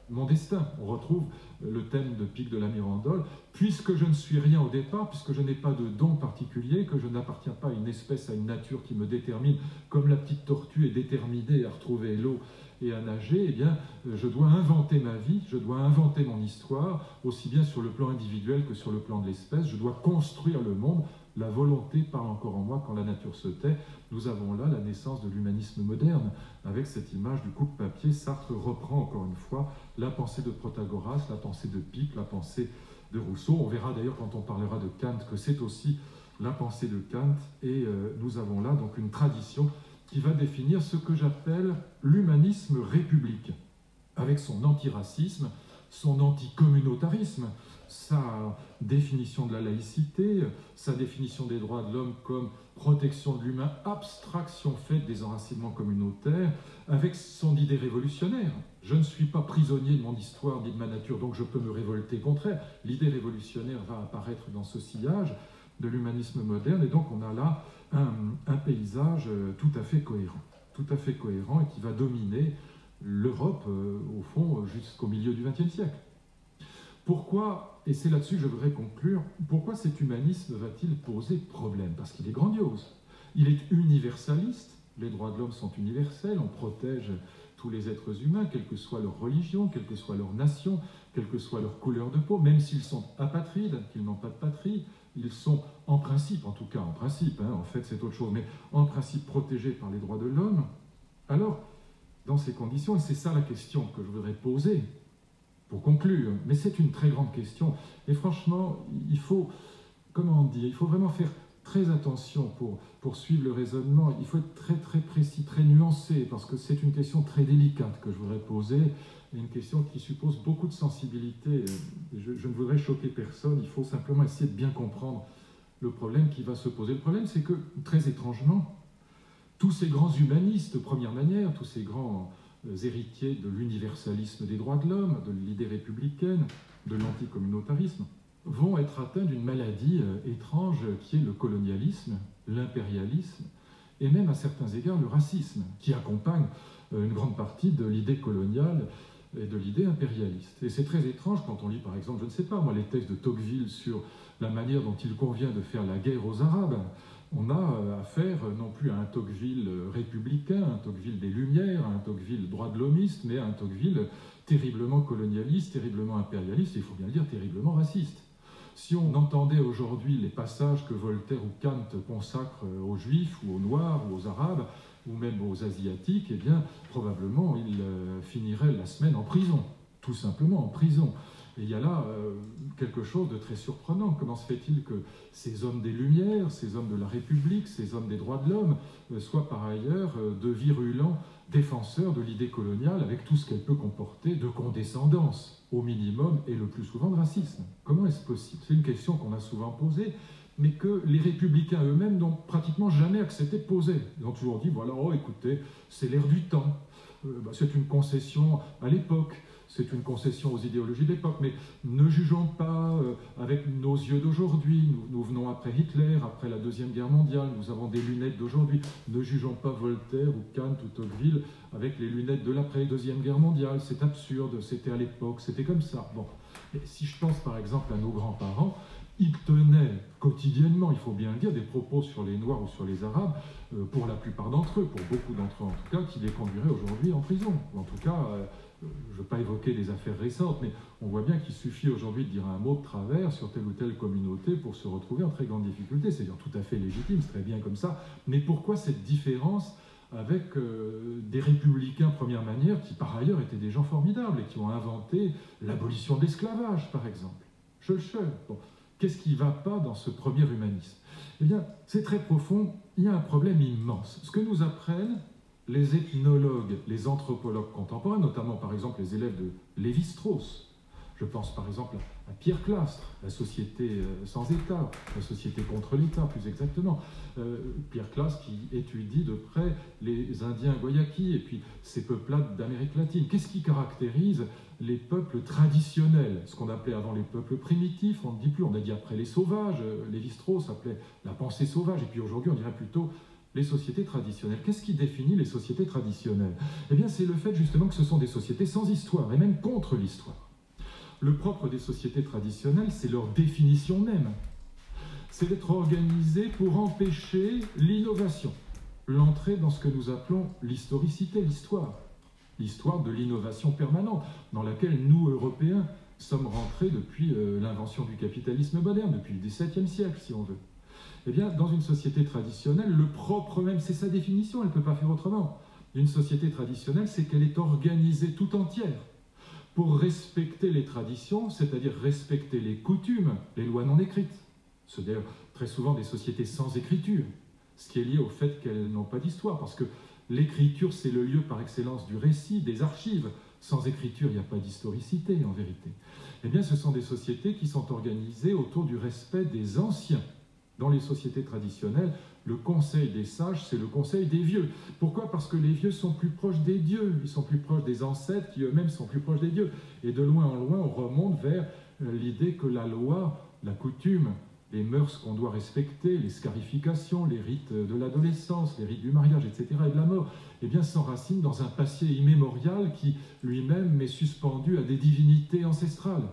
mon destin. On retrouve le thème de Pic de la Mirandole. Puisque je ne suis rien au départ, puisque je n'ai pas de don particulier, que je n'appartiens pas à une espèce, à une nature qui me détermine, comme la petite tortue est déterminée à retrouver l'eau et à nager, eh bien, je dois inventer ma vie, je dois inventer mon histoire, aussi bien sur le plan individuel que sur le plan de l'espèce. Je dois construire le monde. La volonté parle encore en moi quand la nature se tait. Nous avons là la naissance de l'humanisme moderne. Avec cette image du coupe-papier, Sartre reprend encore une fois la pensée de Protagoras, la pensée de Pic, la pensée de Rousseau. On verra d'ailleurs quand on parlera de Kant que c'est aussi la pensée de Kant. Et nous avons là donc une tradition qui va définir ce que j'appelle l'humanisme républicain, avec son antiracisme, son anticommunautarisme, sa définition de la laïcité, sa définition des droits de l'homme comme protection de l'humain, abstraction faite des enracinements communautaires, avec son idée révolutionnaire. Je ne suis pas prisonnier de mon histoire ni de ma nature, donc je peux me révolter. Au contraire, l'idée révolutionnaire va apparaître dans ce sillage de l'humanisme moderne, et donc on a là un paysage tout à fait cohérent et qui va dominer l'Europe, au fond, jusqu'au milieu du XXe siècle. Pourquoi, et c'est là-dessus que je voudrais conclure, pourquoi cet humanisme va-t-il poser problème? Parce qu'il est grandiose, il est universaliste, les droits de l'homme sont universels, on protège tous les êtres humains, quelle que soit leur religion, quelle que soit leur nation, quelle que soit leur couleur de peau, même s'ils sont apatrides, qu'ils n'ont pas de patrie, ils sont en principe, en tout cas en principe, en fait c'est autre chose, mais en principe protégés par les droits de l'homme. Alors, dans ces conditions, et c'est ça la question que je voudrais poser, pour conclure, mais c'est une très grande question, et franchement, il faut, comment dire, il faut vraiment faire très attention pour suivre le raisonnement, il faut être très très précis, très nuancé, parce que c'est une question très délicate que je voudrais poser, et une question qui suppose beaucoup de sensibilité. Je ne voudrais choquer personne, il faut simplement essayer de bien comprendre le problème qui va se poser. Le problème, c'est que, très étrangement, tous ces grands humanistes de première manière, tous ces grands héritiers de l'universalisme des droits de l'homme, de l'idée républicaine, de l'anticommunautarisme, vont être atteints d'une maladie étrange qui est le colonialisme, l'impérialisme, et même à certains égards le racisme, qui accompagne une grande partie de l'idée coloniale et de l'idée impérialiste. Et c'est très étrange quand on lit, par exemple, je ne sais pas moi, les textes de Tocqueville sur la manière dont il convient de faire la guerre aux Arabes. On a affaire non plus à un Tocqueville républicain, un Tocqueville des Lumières, un Tocqueville droit de l'homiste, mais à un Tocqueville terriblement colonialiste, terriblement impérialiste, et il faut bien le dire, terriblement raciste. Si on entendait aujourd'hui les passages que Voltaire ou Kant consacrent aux Juifs, ou aux Noirs, ou aux Arabes, ou même aux Asiatiques, eh bien, probablement, il finirait la semaine en prison, tout simplement en prison. Et il y a là quelque chose de très surprenant. Comment se fait-il que ces hommes des Lumières, ces hommes de la République, ces hommes des droits de l'homme soient par ailleurs de virulents défenseurs de l'idée coloniale avec tout ce qu'elle peut comporter de condescendance, au minimum, et le plus souvent de racisme? Comment est-ce possible? C'est une question qu'on a souvent posée, mais que les républicains eux-mêmes n'ont pratiquement jamais accepté de poser. Ils ont toujours dit, voilà, oh écoutez, c'est l'air du temps, c'est une concession à l'époque, c'est une concession aux idéologies de l'époque, mais ne jugeons pas avec nos yeux d'aujourd'hui. Nous venons après Hitler, après la Deuxième Guerre mondiale, nous avons des lunettes d'aujourd'hui. Ne jugeons pas Voltaire ou Kant ou Tocqueville avec les lunettes de l'après-Deuxième Guerre mondiale. C'est absurde, c'était à l'époque, c'était comme ça. Bon. Et si je pense par exemple à nos grands-parents, ils tenaient quotidiennement, il faut bien le dire, des propos sur les Noirs ou sur les Arabes, pour la plupart d'entre eux, pour beaucoup d'entre eux en tout cas, qui les conduiraient aujourd'hui en prison. Ou en tout cas, je ne veux pas évoquer des affaires récentes, mais on voit bien qu'il suffit aujourd'hui de dire un mot de travers sur telle ou telle communauté pour se retrouver en très grande difficulté. C'est tout à fait légitime, c'est très bien comme ça. Mais pourquoi cette différence avec des républicains première manière qui par ailleurs étaient des gens formidables et qui ont inventé l'abolition de l'esclavage par exemple. Schœlcher. Bon. Qu'est-ce qui ne va pas dans ce premier humanisme? Eh bien, c'est très profond, il y a un problème immense. Ce que nous apprennent les ethnologues, les anthropologues contemporains, notamment par exemple les élèves de Lévi-Strauss. Je pense par exemple à Pierre Clastres, la société sans État, la société contre l'État plus exactement. Pierre Clastres qui étudie de près les Indiens Guayakis et puis ces peuplades d'Amérique latine. Qu'est-ce qui caractérise les peuples traditionnels, ce qu'on appelait avant les peuples primitifs, on ne dit plus, on a dit après les sauvages, Lévi-Strauss appelait la pensée sauvage, et puis aujourd'hui on dirait plutôt les sociétés traditionnelles. Qu'est-ce qui définit les sociétés traditionnelles? Eh bien c'est le fait justement que ce sont des sociétés sans histoire, et même contre l'histoire. Le propre des sociétés traditionnelles, c'est leur définition même. C'est d'être organisées pour empêcher l'innovation, l'entrée dans ce que nous appelons l'historicité, l'histoire. L'histoire de l'innovation permanente, dans laquelle nous, Européens, sommes rentrés depuis l'invention du capitalisme moderne, depuis le XVIIe siècle, si on veut. Eh bien, dans une société traditionnelle, le propre même, c'est sa définition, elle ne peut pas faire autrement. Une société traditionnelle, c'est qu'elle est organisée tout entière pour respecter les traditions, c'est-à-dire respecter les coutumes, les lois non écrites. C'est d'ailleurs très souvent des sociétés sans écriture, ce qui est lié au fait qu'elles n'ont pas d'histoire, parce que l'écriture, c'est le lieu par excellence du récit, des archives. Sans écriture, il n'y a pas d'historicité, en vérité. Eh bien, ce sont des sociétés qui sont organisées autour du respect des anciens. Dans les sociétés traditionnelles, le conseil des sages, c'est le conseil des vieux. Pourquoi? Parce que les vieux sont plus proches des dieux, ils sont plus proches des ancêtres qui eux-mêmes sont plus proches des dieux. Et de loin en loin, on remonte vers l'idée que la loi, la coutume, les mœurs qu'on doit respecter, les scarifications, les rites de l'adolescence, les rites du mariage, etc., et de la mort, eh bien, s'enracinent dans un passé immémorial qui, lui-même, est suspendu à des divinités ancestrales.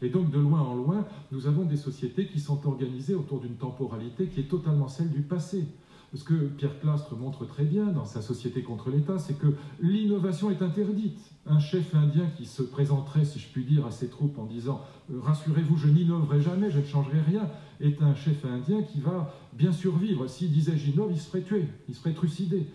Et donc, de loin en loin, nous avons des sociétés qui sont organisées autour d'une temporalité qui est totalement celle du passé. Ce que Pierre Clastres montre très bien dans sa Société contre l'État, c'est que l'innovation est interdite. Un chef indien qui se présenterait, si je puis dire, à ses troupes en disant « Rassurez-vous, je n'innoverai jamais, je ne changerai rien », est un chef indien qui va bien survivre. S'il disait « j'innove », il serait tué, il serait trucidé.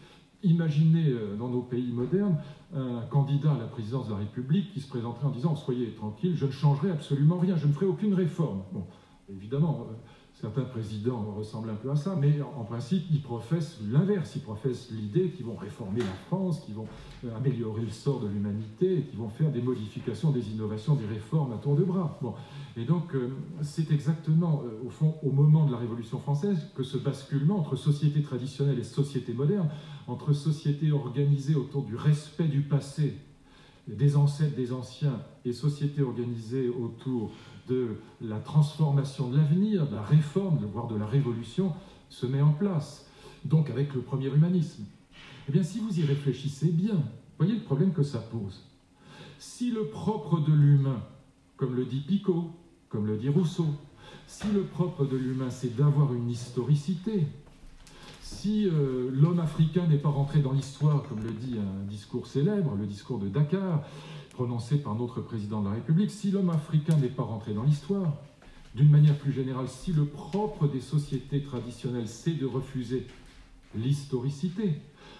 Imaginez dans nos pays modernes un candidat à la présidence de la République qui se présenterait en disant « Soyez tranquille, je ne changerai absolument rien, je ne ferai aucune réforme ». Bon, évidemment, certains présidents ressemblent un peu à ça, mais en principe, ils professent l'inverse. Ils professent l'idée qu'ils vont réformer la France, qu'ils vont améliorer le sort de l'humanité, qu'ils vont faire des modifications, des innovations, des réformes à tour de bras. Bon. Et donc, c'est exactement, au fond, au moment de la Révolution française, que ce basculement entre société traditionnelle et société moderne, entre société organisée autour du respect du passé, des ancêtres, des anciens, et société organisée autour de la transformation de l'avenir, de la réforme, voire de la révolution, se met en place. Donc avec le premier humanisme. Eh bien, si vous y réfléchissez bien, voyez le problème que ça pose. Si le propre de l'humain, comme le dit Picot, comme le dit Rousseau, si le propre de l'humain, c'est d'avoir une historicité, si l'homme africain n'est pas rentré dans l'histoire, comme le dit un discours célèbre, le discours de Dakar, prononcé par notre président de la République, si l'homme africain n'est pas rentré dans l'histoire, d'une manière plus générale, si le propre des sociétés traditionnelles, c'est de refuser l'historicité,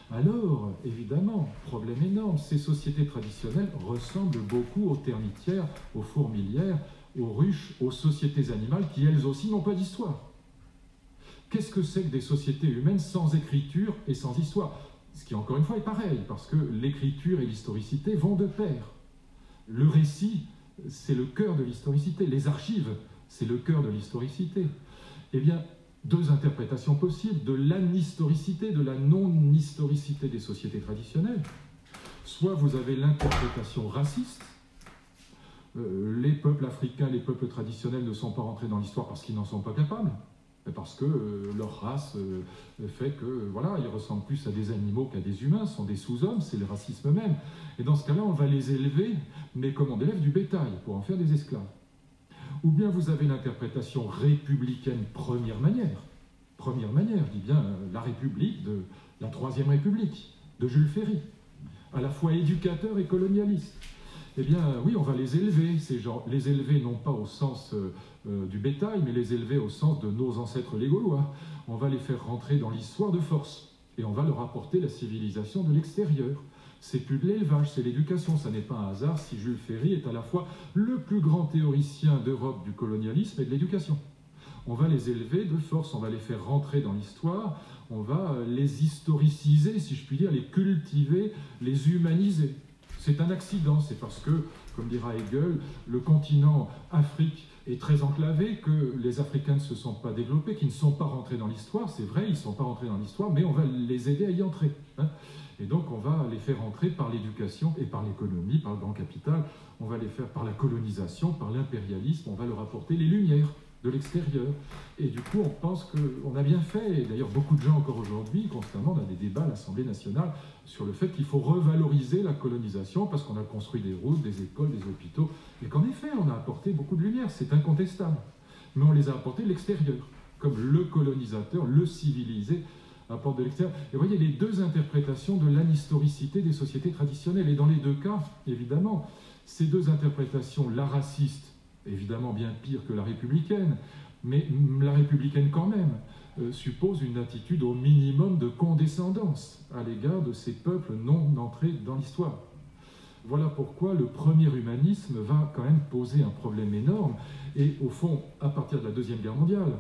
alors, évidemment, problème énorme, ces sociétés traditionnelles ressemblent beaucoup aux termitières, aux fourmilières, aux ruches, aux sociétés animales qui, elles aussi, n'ont pas d'histoire. Qu'est-ce que c'est que des sociétés humaines sans écriture et sans histoire? Ce qui, encore une fois, est pareil, parce que l'écriture et l'historicité vont de pair. Le récit, c'est le cœur de l'historicité. Les archives, c'est le cœur de l'historicité. Eh bien, deux interprétations possibles de l'anhistoricité, de la non-historicité des sociétés traditionnelles. Soit vous avez l'interprétation raciste, les peuples africains, les peuples traditionnels ne sont pas rentrés dans l'histoire parce qu'ils n'en sont pas capables, parce que leur race fait que, voilà, ils ressemblent plus à des animaux qu'à des humains, sont des sous-hommes, c'est le racisme même. Et dans ce cas-là, on va les élever, mais comme on élève du bétail, pour en faire des esclaves. Ou bien vous avez l'interprétation républicaine première manière, je dis bien la République de la Troisième République, de Jules Ferry, à la fois éducateur et colonialiste. Eh bien, oui, on va les élever, ces gens. Les élever non pas au sens du bétail, mais les élever au sens de nos ancêtres les Gaulois. On va les faire rentrer dans l'histoire de force. et on va leur apporter la civilisation de l'extérieur. C'est plus de l'élevage, c'est l'éducation. Ça n'est pas un hasard si Jules Ferry est à la fois le plus grand théoricien d'Europe du colonialisme et de l'éducation. On va les élever de force, on va les faire rentrer dans l'histoire, on va les historiciser, si je puis dire, les cultiver, les humaniser. C'est un accident, c'est parce que, comme dira Hegel, le continent Afrique est très enclavé, que les Africains ne se sont pas développés, qu'ils ne sont pas rentrés dans l'histoire. C'est vrai, ils ne sont pas rentrés dans l'histoire, mais on va les aider à y entrer. Et donc on va les faire entrer par l'éducation et par l'économie, par le grand capital. On va les faire par la colonisation, par l'impérialisme. On va leur apporter les lumières de l'extérieur. Et du coup, on pense qu'on a bien fait. Et d'ailleurs, beaucoup de gens encore aujourd'hui, constamment, on a des débats à l'Assemblée nationale sur le fait qu'il faut revaloriser la colonisation parce qu'on a construit des routes, des écoles, des hôpitaux. Et qu'en effet, on a apporté beaucoup de lumière, c'est incontestable. Mais on les a apportés de l'extérieur, comme le colonisateur, le civilisé, apporte de l'extérieur. Et vous voyez les deux interprétations de l'anhistoricité des sociétés traditionnelles. Et dans les deux cas, évidemment, ces deux interprétations, la raciste, évidemment bien pire que la républicaine, mais la républicaine quand même, suppose une attitude au minimum de condescendance à l'égard de ces peuples non entrés dans l'histoire. Voilà pourquoi le premier humanisme va quand même poser un problème énorme. Et au fond, à partir de la Deuxième Guerre mondiale,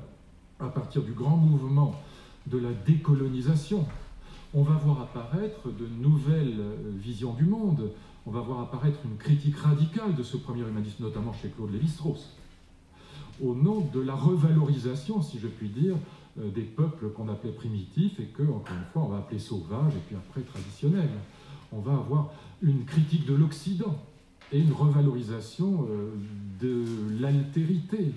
à partir du grand mouvement de la décolonisation, on va voir apparaître de nouvelles visions du monde. On va voir apparaître une critique radicale de ce premier humanisme, notamment chez Claude Lévi-Strauss, au nom de la revalorisation, si je puis dire, des peuples qu'on appelait primitifs et que, encore une fois, on va appeler sauvages et puis après traditionnels. On va avoir une critique de l'Occident et une revalorisation de l'altérité.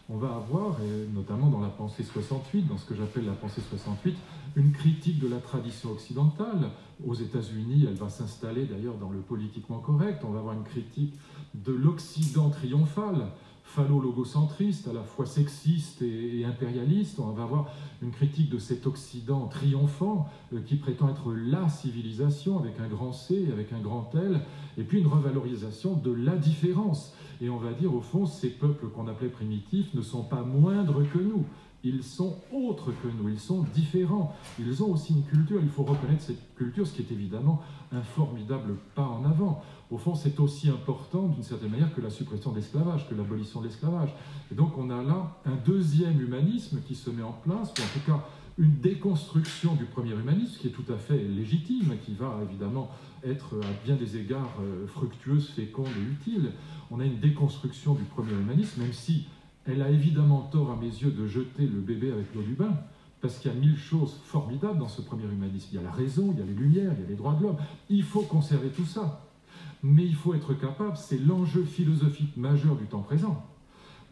On va avoir, et notamment dans la pensée 68, dans ce que j'appelle la pensée 68, une critique de la tradition occidentale. Aux États-Unis, elle va s'installer d'ailleurs dans le politiquement correct. On va avoir une critique de l'Occident triomphal, phallo-logocentriste, à la fois sexiste et impérialiste. On va avoir une critique de cet Occident triomphant qui prétend être la civilisation avec un grand C, avec un grand L, et puis une revalorisation de la différence. Et on va dire, au fond, ces peuples qu'on appelait primitifs ne sont pas moindres que nous. Ils sont autres que nous, ils sont différents. Ils ont aussi une culture, il faut reconnaître cette culture, ce qui est évidemment un formidable pas en avant. Au fond, c'est aussi important, d'une certaine manière, que la suppression de l'esclavage, que l'abolition de l'esclavage. Et donc on a là un deuxième humanisme qui se met en place, ou en tout cas une déconstruction du premier humanisme, qui est tout à fait légitime, qui va évidemment être à bien des égards fructueuse, féconde et utile. On a une déconstruction du premier humanisme, même si elle a évidemment tort à mes yeux de jeter le bébé avec l'eau du bain, parce qu'il y a mille choses formidables dans ce premier humanisme. Il y a la raison, il y a les lumières, il y a les droits de l'homme. Il faut conserver tout ça. Mais il faut être capable, c'est l'enjeu philosophique majeur du temps présent,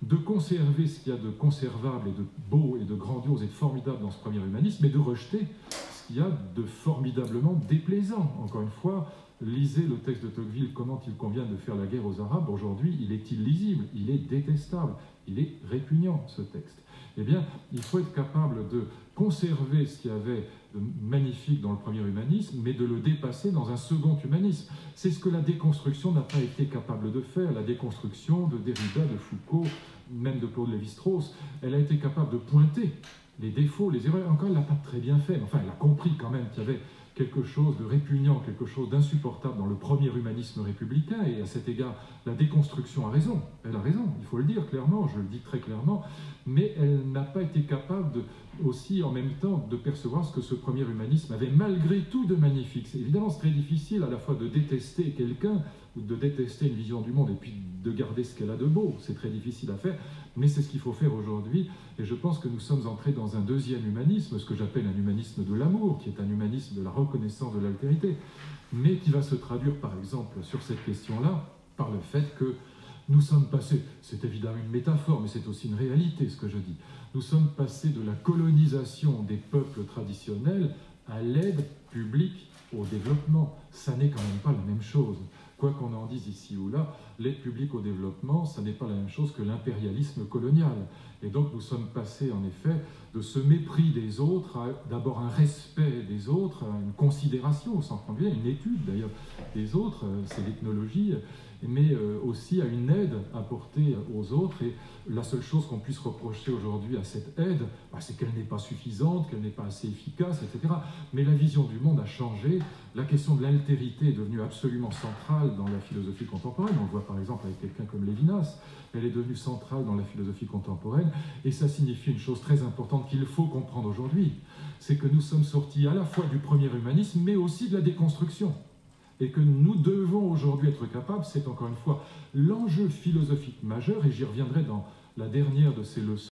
de conserver ce qu'il y a de conservable et de beau et de grandiose et de formidable dans ce premier humanisme, mais de rejeter ce qu'il y a de formidablement déplaisant. Encore une fois, lisez le texte de Tocqueville, Comment il convient de faire la guerre aux Arabes. Aujourd'hui, il est illisible, il est détestable, il est répugnant, ce texte. Eh bien, il faut être capable de conserver ce qu'il y avait de magnifique dans le premier humanisme, mais de le dépasser dans un second humanisme. C'est ce que la déconstruction n'a pas été capable de faire. La déconstruction de Derrida, de Foucault, même de Claude Lévi-Strauss, elle a été capable de pointer les défauts, les erreurs. Encore, elle ne l'a pas très bien fait. Enfin, elle a compris quand même qu'il y avait quelque chose de répugnant, quelque chose d'insupportable dans le premier humanisme républicain, et à cet égard, la déconstruction a raison. Elle a raison, il faut le dire clairement, je le dis très clairement, mais elle n'a pas été capable aussi, en même temps, de percevoir ce que ce premier humanisme avait malgré tout de magnifique. Évidemment, c'est très difficile à la fois de détester quelqu'un, ou de détester une vision du monde, et puis de garder ce qu'elle a de beau. C'est très difficile à faire, mais c'est ce qu'il faut faire aujourd'hui, et je pense que nous sommes entrés dans un deuxième humanisme, ce que j'appelle un humanisme de l'amour, qui est un humanisme de la reconnaissance de l'altérité, mais qui va se traduire, par exemple, sur cette question-là, par le fait que nous sommes passés, c'est évidemment une métaphore, mais c'est aussi une réalité ce que je dis, nous sommes passés de la colonisation des peuples traditionnels à l'aide publique au développement. Ça n'est quand même pas la même chose. Quoi qu'on en dise ici ou là, l'aide publique au développement, ça n'est pas la même chose que l'impérialisme colonial. Et donc nous sommes passés en effet de ce mépris des autres à d'abord un respect des autres, à une considération au sens premier, une étude d'ailleurs des autres, c'est l'ethnologie, mais aussi à une aide apportée aux autres. Et la seule chose qu'on puisse reprocher aujourd'hui à cette aide, c'est qu'elle n'est pas suffisante, qu'elle n'est pas assez efficace, etc. Mais la vision du monde a changé. La question de l'altérité est devenue absolument centrale dans la philosophie contemporaine. On le voit par exemple avec quelqu'un comme Lévinas. Elle est devenue centrale dans la philosophie contemporaine. Et ça signifie une chose très importante qu'il faut comprendre aujourd'hui. C'est que nous sommes sortis à la fois du premier humanisme, mais aussi de la déconstruction. Et que nous devons aujourd'hui être capables, c'est encore une fois l'enjeu philosophique majeur, et j'y reviendrai dans la dernière de ces leçons,